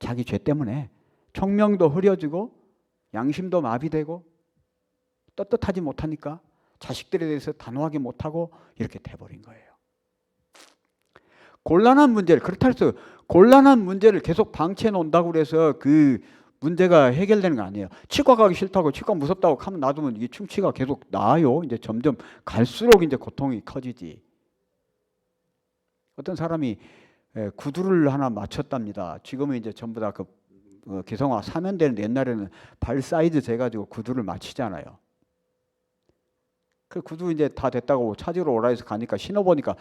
자기 죄 때문에 청명도 흐려지고 양심도 마비되고 떳떳하지 못하니까 자식들에 대해서 단호하게 못하고 이렇게 돼버린 거예요. 곤란한 문제를, 그렇다 해서 곤란한 문제를 계속 방치해 놓는다고 그래서 그 문제가 해결되는 거 아니에요. 치과 가기 싫다고, 치과 무섭다고 하면 놔두면 이 충치가 계속 나아요. 이제 점점 갈수록 이제 고통이 커지지. 어떤 사람이 구두를 하나 맞췄답니다. 지금은 이제 전부 다 기성화 사면 되는데 옛날에는 발 사이즈 재가지고 구두를 맞추잖아요. 그 구두 이제 다 됐다고 찾으러 오라 해서 가니까 신어보니까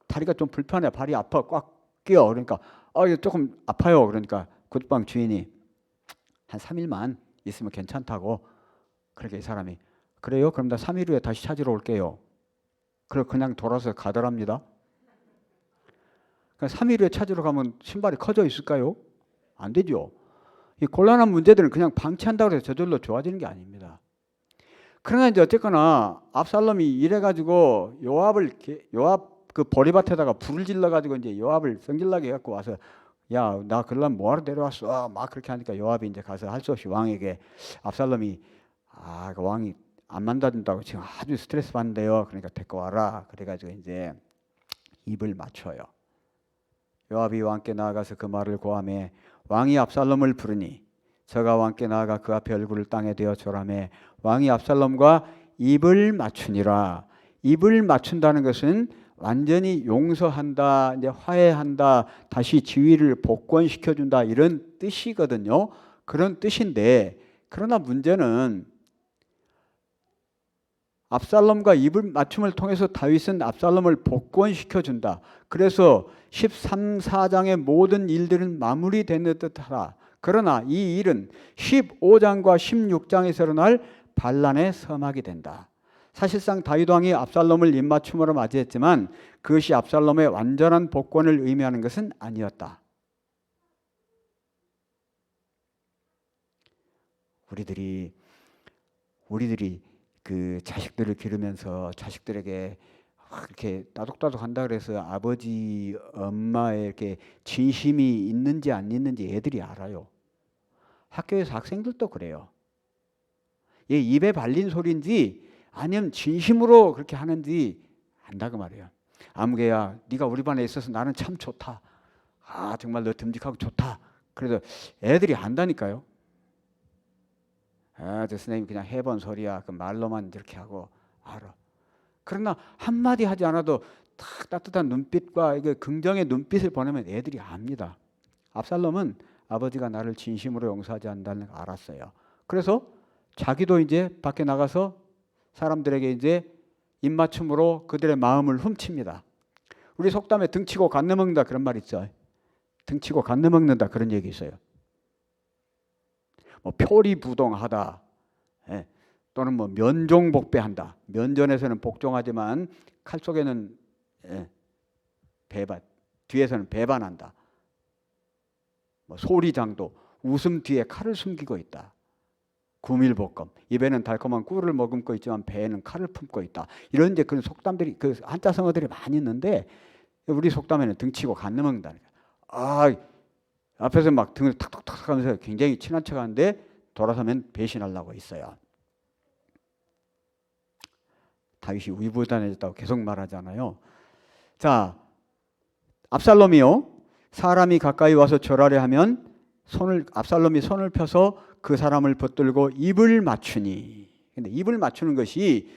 다리가 좀 불편해. 발이 아파. 꽉 끼어. 그러니까 이거 조금 아파요. 그러니까 구두방 주인이 한 3일만 있으면 괜찮다고. 그렇게 이 사람이 그래요? 그럼 나 3일 후에 다시 찾으러 올게요. 그냥 돌아서 가더랍니다. 그러니까 3일 후에 찾으러 가면 신발이 커져 있을까요? 안 되죠. 이 곤란한 문제들은 그냥 방치한다고 해서 저절로 좋아지는 게 아닙니다. 그러나 이제 어쨌거나 압살롬이 이래가지고 요압 그 보리밭에다가 불을 질러가지고 이제 요압을 성질나게 해갖고 와서 야, 나 그러려면 뭐하러 데려왔어? 막 그렇게 하니까 요압이 이제 가서 할 수 없이 왕에게 압살롬이 그 왕이 안 만나준다고 지금 아주 스트레스 받는데요. 그러니까 데리고 와라. 그래가지고 이제 입을 맞춰요. 요압이 왕께 나아가서 그 말을 고하매 왕이 압살롬을 부르니 저가 왕께 나아가 그 앞에 얼굴을 땅에 대어 절하매 왕이 압살롬과 입을 맞추니라. 입을 맞춘다는 것은 완전히 용서한다, 이제 화해한다, 다시 지위를 복권시켜준다 이런 뜻이거든요. 그런 뜻인데, 그러나 문제는 압살롬과 입을 맞춤을 통해서 다윗은 압살롬을 복권시켜준다. 그래서 13, 14장의 모든 일들은 마무리되는 듯하다. 그러나 이 일은 15장과 16장에서 일어날 반란의 서막이 된다. 사실상 다윗 왕이 압살롬을 입맞춤으로 맞이했지만 그것이 압살롬의 완전한 복권을 의미하는 것은 아니었다. 우리들이 그 자식들을 기르면서 자식들에게 이렇게 따독따독 한다 그래서 아버지, 엄마의 이렇게 진심이 있는지 안 있는지 애들이 알아요. 학교에서 학생들도 그래요. 얘 입에 발린 소리인지 아니면 진심으로 그렇게 하는지 안다고 말이에요. 아무개야, 네가 우리 반에 있어서 나는 참 좋다. 아, 정말 너 듬직하고 좋다. 그래서 애들이 안다니까요. 아, 저 선생님 그냥 해본 소리야. 그 말로만 이렇게 하고 알아. 그러나 한마디 하지 않아도 딱 따뜻한 눈빛과 이게 긍정의 눈빛을 보내면 애들이 압니다. 압살롬은 아버지가 나를 진심으로 용서하지 않는다는 걸 알았어요. 그래서 자기도 이제 밖에 나가서 사람들에게 이제 입맞춤으로 그들의 마음을 훔칩니다. 우리 속담에 등치고 간내 먹는다 그런 말 있죠. 등치고 간내 먹는다 그런 얘기 있어요. 뭐 표리부동하다, 예. 또는 뭐 면종복배한다. 면전에서는 복종하지만 칼 속에는 배반, 뒤에서는 배반한다. 뭐 소리장도 웃음 뒤에 칼을 숨기고 있다. 구밀복검, 입에는 달콤한 꿀을 머금고 있지만 배에는 칼을 품고 있다. 이런 이제 그런 속담들이 그 한자 성어들이 많이 있는데 우리 속담에는 등치고 간내 먹는다. 아, 앞에서 막 등을 탁탁탁 하면서 굉장히 친한 척하는데 돌아서면 배신하려고 있어요. 다윗이 우유부단해졌다고 계속 말하잖아요. 자, 압살롬이요. 사람이 가까이 와서 절하려 하면 압살롬이 손을 펴서 그 사람을 붙들고 입을 맞추니. 근데 입을 맞추는 것이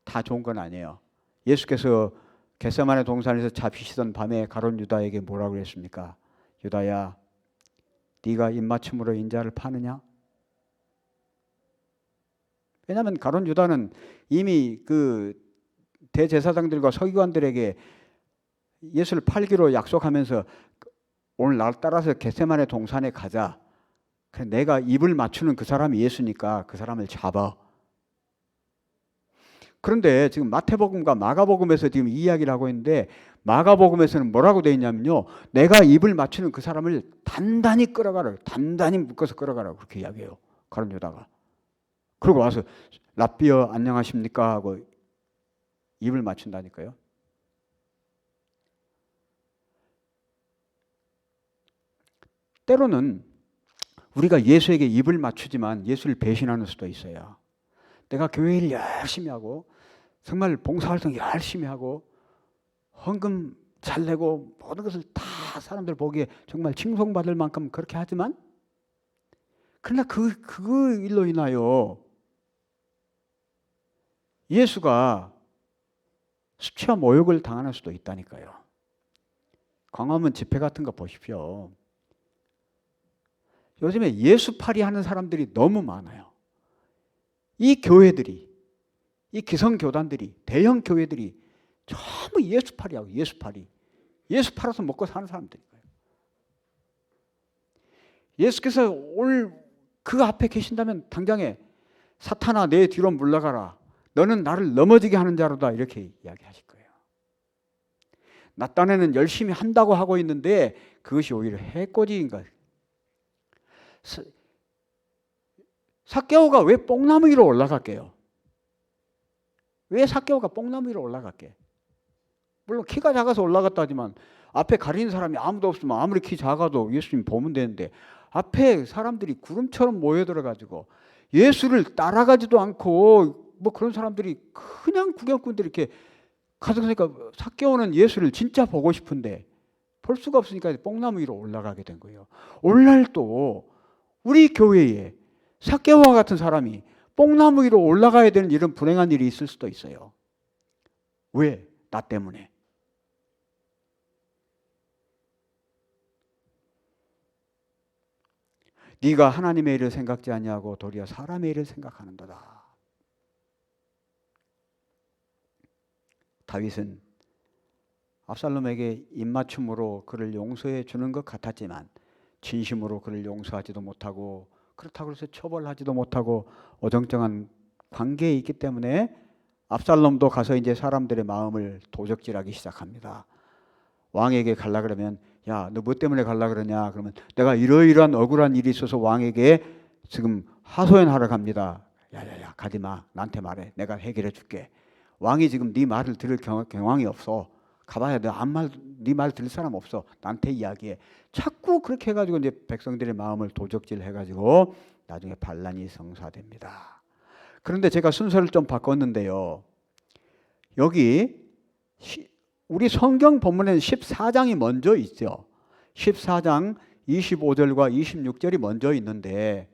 다 좋은 건 아니에요. 예수께서 겟세마네 동산에서 잡히시던 밤에 가룟 유다에게 뭐라고 그랬습니까? 유다야, 네가 입맞춤으로 인자를 파느냐? 왜냐하면 가룟 유다는 이미 그 대제사장들과 서기관들에게 예수를 팔기로 약속하면서 오늘 날 따라서 겟세마네 동산에 가자. 그래, 내가 입을 맞추는 그 사람이 예수니까 그 사람을 잡아. 그런데 지금 마태복음과 마가복음에서 지금 이 이야기를 하고 있는데 마가복음에서는 뭐라고 되어 있냐면요. 내가 입을 맞추는 그 사람을 단단히 끌어가라. 단단히 묶어서 끌어가라. 그렇게 이야기해요. 가룟 유다가. 그러고 와서 랍비여 안녕하십니까 하고 입을 맞춘다니까요. 때로는 우리가 예수에게 입을 맞추지만 예수를 배신하는 수도 있어요. 내가 교회 일 열심히 하고 정말 봉사활동 열심히 하고 헌금 잘 내고 모든 것을 다 사람들 보기에 정말 칭송받을 만큼 그렇게 하지만 그러나 그 일로 인하여 예수가 수치와 모욕을 당하는 수도 있다니까요. 광화문 집회 같은 거 보십시오. 요즘에 예수팔이 하는 사람들이 너무 많아요. 이 교회들이, 이 기성교단들이, 대형 교회들이 전부 예수팔이 하고 예수팔이. 예수 팔아서 먹고 사는 사람들인 거예요. 예수께서 오늘 그 앞에 계신다면 당장에 사탄아 내 뒤로 물러가라. 너는 나를 넘어지게 하는 자로다. 이렇게 이야기하실 거예요. 나 딴에는 열심히 한다고 하고 있는데 그것이 오히려 해코지인 거예요. 삭개오가 왜 뽕나무 위로 올라갈게요? 왜 삭개오가 뽕나무 위로 올라갈게? 물론 키가 작아서 올라갔다 하지만 앞에 가리는 사람이 아무도 없으면 아무리 키 작아도 예수님 보면 되는데 앞에 사람들이 구름처럼 모여들어가지고 예수를 따라가지도 않고 뭐 그런 사람들이 그냥 구경꾼들이 이렇게 가서 삭개오는 예수를 진짜 보고 싶은데 볼 수가 없으니까 뽕나무 위로 올라가게 된 거예요. 오늘날 또 우리 교회에 삭개오와 같은 사람이 뽕나무 위로 올라가야 되는 이런 불행한 일이 있을 수도 있어요. 왜? 나 때문에. 네가 하나님의 일을 생각지 아니하고 도리어 사람의 일을 생각하는도다. 다윗은 압살롬에게 입맞춤으로 그를 용서해 주는 것 같았지만 진심으로 그를 용서하지도 못하고 그렇다고 해서 처벌하지도 못하고 어정쩡한 관계에 있기 때문에 압살롬도 가서 이제 사람들의 마음을 도적질하기 시작합니다. 왕에게 갈라 그러면 야, 너 뭐 때문에 갈라 그러냐? 그러면 내가 이러이러한 억울한 일이 있어서 왕에게 지금 하소연하러 갑니다. 야야야 가지 마. 나한테 말해. 내가 해결해 줄게. 왕이 지금 네 말을 들을 경황이 없어. 가봐야 돼. 네 말 들을 사람 없어. 나한테 이야기해. 자꾸 그렇게 해가지고 이제 백성들의 마음을 도적질해가지고 나중에 반란이 성사됩니다. 그런데 제가 순서를 좀 바꿨는데요. 여기 우리 성경 본문에는 14장이 먼저 있죠. 14장 25절과 26절이 먼저 있는데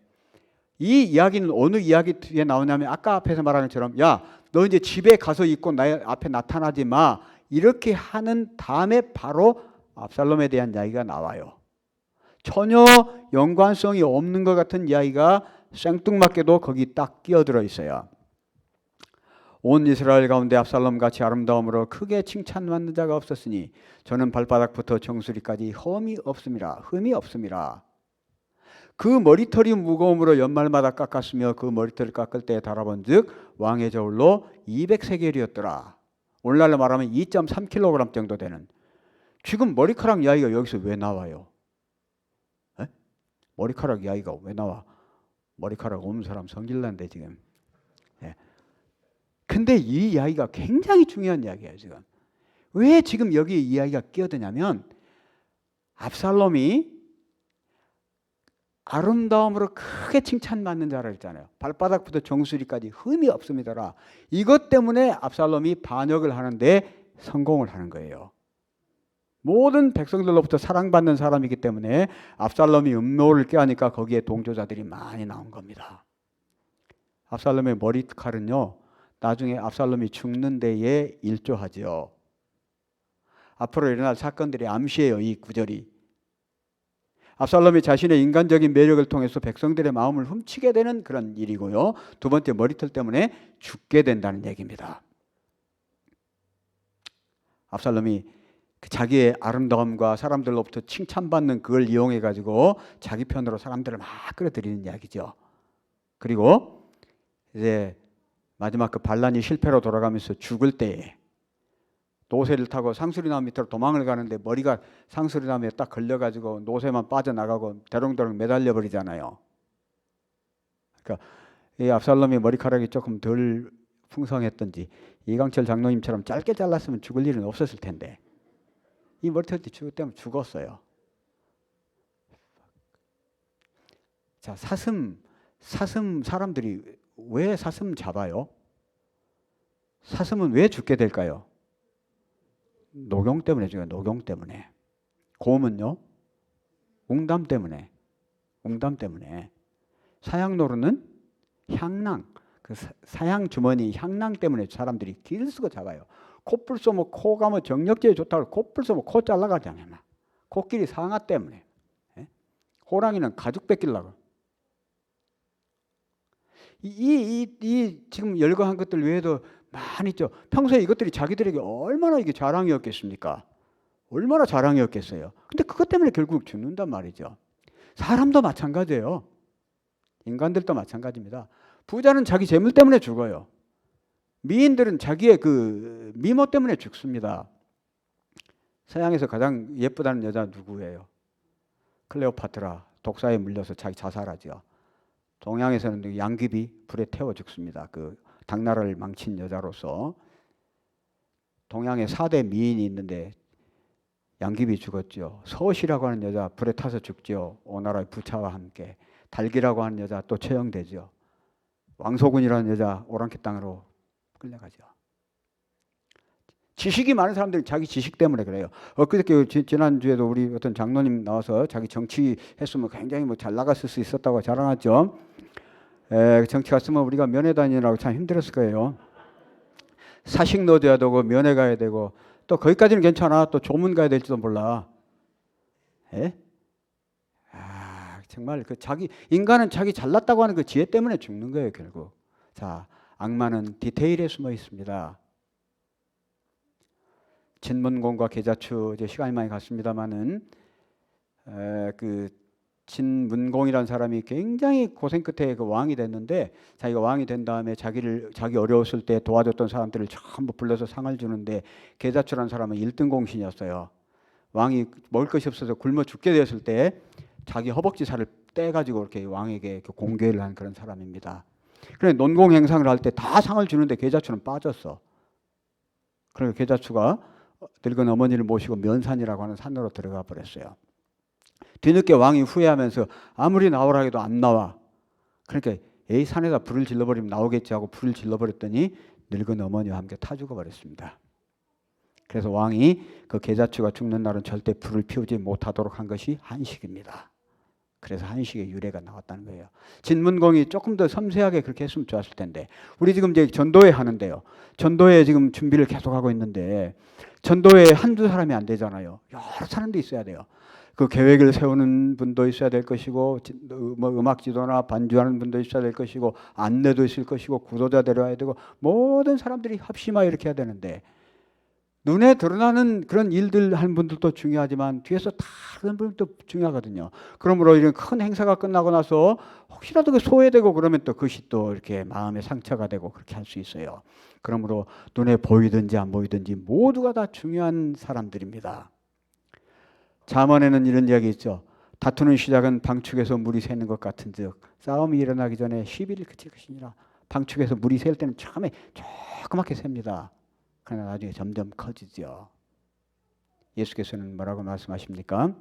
이 이야기는 어느 이야기 뒤에 나오냐면 아까 앞에서 말한 것처럼 야, 너 이제 집에 가서 있고 나 앞에 나타나지 마. 이렇게 하는 다음에 바로 압살롬에 대한 이야기가 나와요. 전혀 연관성이 없는 것 같은 이야기가 생뚱맞게도 거기 딱 끼어들어 있어요. 온 이스라엘 가운데 압살롬같이 아름다움으로 크게 칭찬받는 자가 없었으니 저는 발바닥부터 정수리까지 흠이 없습니다. 그 머리털이 무거움으로 연말마다 깎았으며 그 머리털을 깎을 때에 달아본 즉 왕의 저울로 200세겔이었더라. 오늘날로 말하면 2.3kg 정도 되는. 지금 머리카락 이야기가 여기서 왜 나와요? 에? 머리카락 이야기가 왜 나와? 머리카락 없는 사람 성질난데 지금. 예. 근데 이 이야기가 굉장히 중요한 이야기예요. 지금 왜 지금 여기 이야기가 끼어드냐면 압살롬이 아름다움으로 크게 칭찬받는 자라 했잖아요. 발바닥부터 정수리까지 흠이 없습니다라. 이것 때문에 압살롬이 반역을 하는데 성공을 하는 거예요. 모든 백성들로부터 사랑받는 사람이기 때문에 압살롬이 음모를 꾀하니까 거기에 동조자들이 많이 나온 겁니다. 압살롬의 머리칼은요, 나중에 압살롬이 죽는 데에 일조하죠. 앞으로 일어날 사건들이 암시해요. 이 구절이. 압살롬이 자신의 인간적인 매력을 통해서 백성들의 마음을 훔치게 되는 그런 일이고요. 두 번째, 머리털 때문에 죽게 된다는 얘기입니다. 압살롬이 자기의 아름다움과 사람들로부터 칭찬받는 그걸 이용해 가지고 자기 편으로 사람들을 막 끌어들이는 이야기죠. 그리고 이제 마지막 그 반란이 실패로 돌아가면서 죽을 때에 노새를 타고 상수리나무 밑으로 도망을 가는데 머리가 상수리나무에 딱 걸려가지고 노새만 빠져나가고 대롱대롱 매달려 버리잖아요. 그러니까 이 압살롬이 머리카락이 조금 덜 풍성했던지 이강철 장로님처럼 짧게 잘랐으면 죽을 일은 없었을 텐데 이 머리털 죽을 때문에 죽었어요. 자, 사슴 사람들이 왜 사슴 잡아요? 사슴은 왜 죽게 될까요? 녹용 때문에 죽어요. 녹용 때문에. 곰은요? 웅담 때문에. 사양노루는 향낭. 그 사양 주머니 향낭 때문에 사람들이 길을 쓰고 잡아요. 코뿔 쏘면 코가 뭐 정력제에 좋다고 코뿔 쏘면 코 잘라가잖아요. 코끼리 상아 때문에. 호랑이는 가죽 뺏기려고. 이 지금 열거한 것들 외에도 많이 있죠. 평소에 이것들이 자기들에게 얼마나 이게 자랑이었겠습니까? 얼마나 자랑이었겠어요. 근데 그것 때문에 결국 죽는단 말이죠. 사람도 마찬가지예요. 인간들도 마찬가지입니다. 부자는 자기 재물 때문에 죽어요. 미인들은 자기의 그 미모 때문에 죽습니다. 서양에서 가장 예쁘다는 여자 누구예요? 클레오파트라. 독사에 물려서 자기 자살하죠. 동양에서는 양귀비 불에 태워 죽습니다. 그 당나라를 망친 여자로서. 동양에 4대 미인이 있는데 양귀비 죽었죠. 서시라고 하는 여자 불에 타서 죽죠. 오나라의 부차와 함께. 달기라고 하는 여자 또 처형되죠. 왕소군이라는 여자 오랑캐 땅으로 끌려가죠. 지식이 많은 사람들이 자기 지식 때문에 그래요. 엊그저께 지난주에도 우리 어떤 장로님 나와서 자기 정치했으면 굉장히 뭐 잘 나갔을 수 있었다고 자랑하죠. 정치 갔으면 우리가 면회 다니느라고 참 힘들었을 거예요. 사식 넣어줘야 되고 면회 가야 되고 또 거기까지는 괜찮아. 또 조문 가야 될지도 몰라. 정말 그 인간은 자기 잘났다고 하는 그 지혜 때문에 죽는 거예요, 결국. 자, 악마는 디테일에 숨어 있습니다. 진문공과 계자추 이제 시간이 많이 갔습니다만은 그 진문공이라는 사람이 굉장히 고생 끝에 그 왕이 됐는데 자기가 왕이 된 다음에 자기 어려웠을 때 도와줬던 사람들을 전부 불러서 상을 주는데 계자추라는 사람은 1등 공신이었어요. 왕이 먹을 것이 없어서 굶어 죽게 되었을 때 자기 허벅지 살을 떼가지고 이렇게 왕에게 이렇게 공개를 한 그런 사람입니다. 그래 논공 행상을 할 때 다 상을 주는데 계자추는 빠졌어. 그래서 계자추가 늙은 어머니를 모시고 면산이라고 하는 산으로 들어가 버렸어요. 뒤늦게 왕이 후회하면서 아무리 나오라 해도 안 나와. 그러니까 에이 산에다 불을 질러버리면 나오겠지 하고 불을 질러버렸더니 늙은 어머니와 함께 타 죽어버렸습니다. 그래서 왕이 그 계자추가 죽는 날은 절대 불을 피우지 못하도록 한 것이 한식입니다. 그래서 한식의 유래가 나왔다는 거예요. 진문공이 조금 더 섬세하게 그렇게 했으면 좋았을 텐데 우리 지금 이제 전도회 하는데요. 전도회 지금 준비를 계속하고 있는데 전도회 한두 사람이 안 되잖아요. 여러 사람도 있어야 돼요. 그 계획을 세우는 분도 있어야 될 것이고 뭐 음악 지도나 반주하는 분도 있어야 될 것이고 안내도 있을 것이고 구도자 데려와야 되고 모든 사람들이 합심하여 이렇게 해야 되는데 눈에 드러나는 그런 일들 하는 분들도 중요하지만 뒤에서 다른 분들도 중요하거든요. 그러므로 이런 큰 행사가 끝나고 나서 혹시라도 그 소외되고 그러면 또 그것이 또 이렇게 마음에 상처가 되고 그렇게 할 수 있어요. 그러므로 눈에 보이든지 안 보이든지 모두가 다 중요한 사람들입니다. 잠언에는 이런 이야기 있죠. 다투는 시작은 방축에서 물이 새는 것 같은즉 싸움이 일어나기 전에 시비를 그칠 것이니라. 방축에서 물이 셀 때는 처음에 조그맣게 셉니다. 그러나 나중에 점점 커지죠. 예수께서는 뭐라고 말씀하십니까?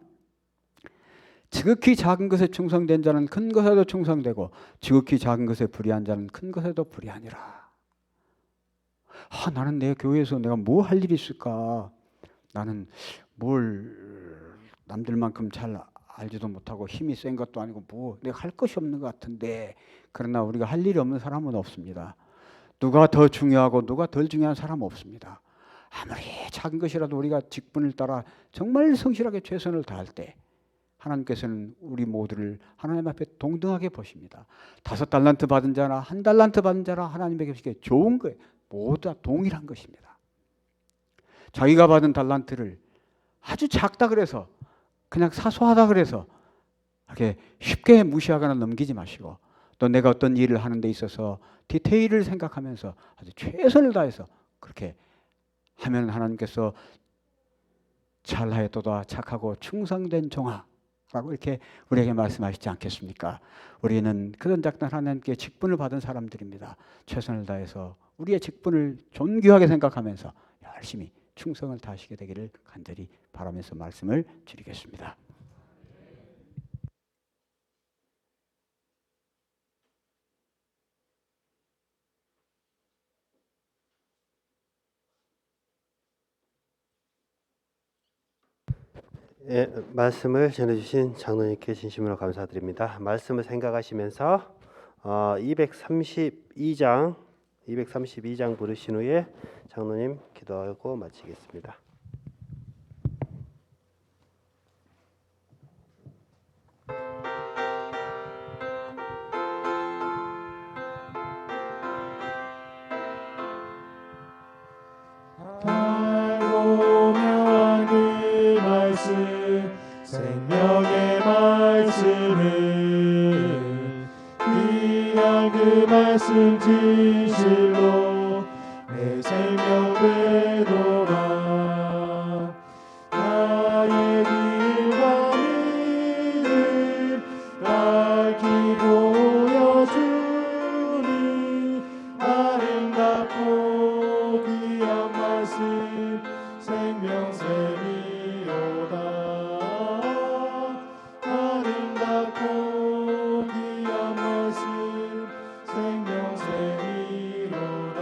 지극히 작은 것에 충성된 자는 큰 것에도 충성되고 지극히 작은 것에 불의한 자는 큰 것에도 불의하니라. 나는 내 교회에서 내가 뭐 할 일이 있을까? 나는 뭘 남들만큼 잘 알지도 못하고 힘이 센 것도 아니고 뭐 내가 할 것이 없는 것 같은데 그러나 우리가 할 일이 없는 사람은 없습니다. 누가 더 중요하고 누가 덜 중요한 사람은 없습니다. 아무리 작은 것이라도 우리가 직분을 따라 정말 성실하게 최선을 다할 때 하나님께서는 우리 모두를 하나님 앞에 동등하게 보십니다. 5달란트 받은 자나 1달란트 받은 자나 하나님에게 좋은 거예요. 모두 다 동일한 것입니다. 자기가 받은 달란트를 아주 작다 그래서 그냥 사소하다 그래서 이렇게 쉽게 무시하거나 넘기지 마시고 또 내가 어떤 일을 하는 데 있어서 디테일을 생각하면서 아주 최선을 다해서 그렇게 하면 하나님께서 잘하였도다 착하고 충성된 종아라고 이렇게 우리에게 말씀하시지 않겠습니까? 우리는 그런 작단 하나님께 직분을 받은 사람들입니다. 최선을 다해서 우리의 직분을 존귀하게 생각하면서 열심히 충성을 다하시게 되기를 간절히 바라면서 말씀을 드리겠습니다. 예, 말씀을 전해주신 장로님께 진심으로 감사드립니다. 말씀을 생각하시면서 232장 부르신 후에 장로님 기도하고 마치겠습니다. 알고 명한 그 말씀 생명의 말씀은 귀한 그 말씀 진실로 내 생명 되도다. 나의 길과 믿음 밝히 보여주니 아름답고 귀한 말씀 생명샘이로다. 아름답고 귀한 말씀 생명샘이로다.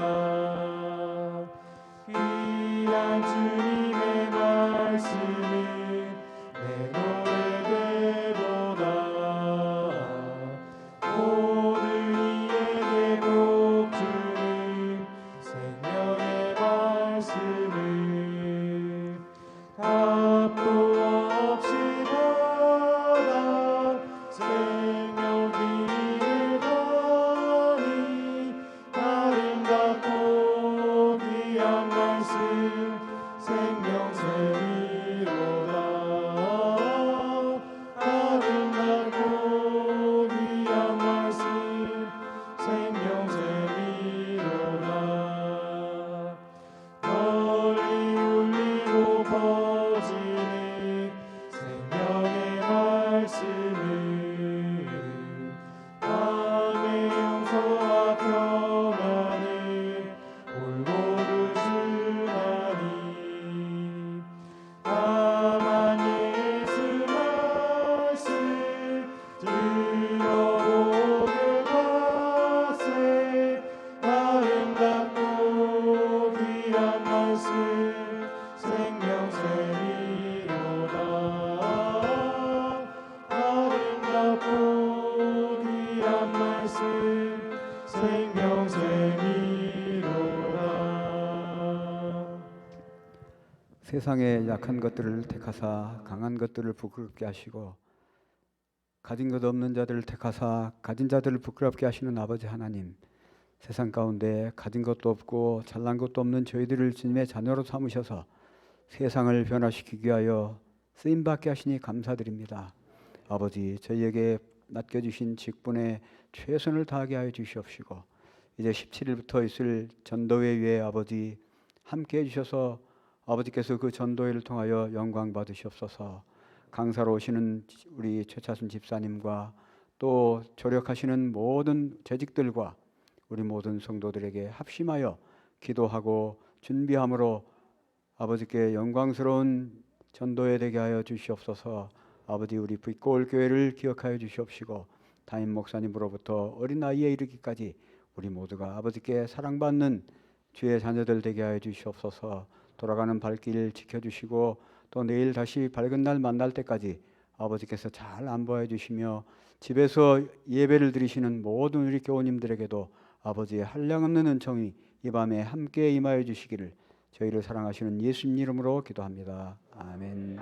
생명샘이로다. 세상의 약한 것들을 택하사 강한 것들을 부끄럽게 하시고 가진 것 없는 자들을 택하사 가진 자들을 부끄럽게 하시는 아버지 하나님, 세상 가운데 가진 것도 없고 잘난 것도 없는 저희들을 주님의 자녀로 삼으셔서 세상을 변화시키기 위하여 쓰임받게 하시니 감사드립니다. 아버지, 저희에게 맡겨주신 직분에 최선을 다하게 하여 주시옵시고 이제 17일부터 있을 전도회 위에 아버지 함께 해주셔서 아버지께서 그 전도회를 통하여 영광 받으시옵소서. 강사로 오시는 우리 최차순 집사님과 또 조력하시는 모든 재직들과 우리 모든 성도들에게 합심하여 기도하고 준비함으로 아버지께 영광스러운 전도회 되게 하여 주시옵소서. 아버지, 우리 부익골 교회를 기억하여 주시옵시고 담임 목사님으로부터 어린 나이에 이르기까지 우리 모두가 아버지께 사랑받는 주의 자녀들 되게 하여 주시옵소서. 돌아가는 발길 지켜주시고 또 내일 다시 밝은 날 만날 때까지 아버지께서 잘 안보해 주시며 집에서 예배를 드리시는 모든 우리 교우님들에게도 아버지의 한량없는 은총이 이 밤에 함께 임하여 주시기를 저희를 사랑하시는 예수님 이름으로 기도합니다. 아멘.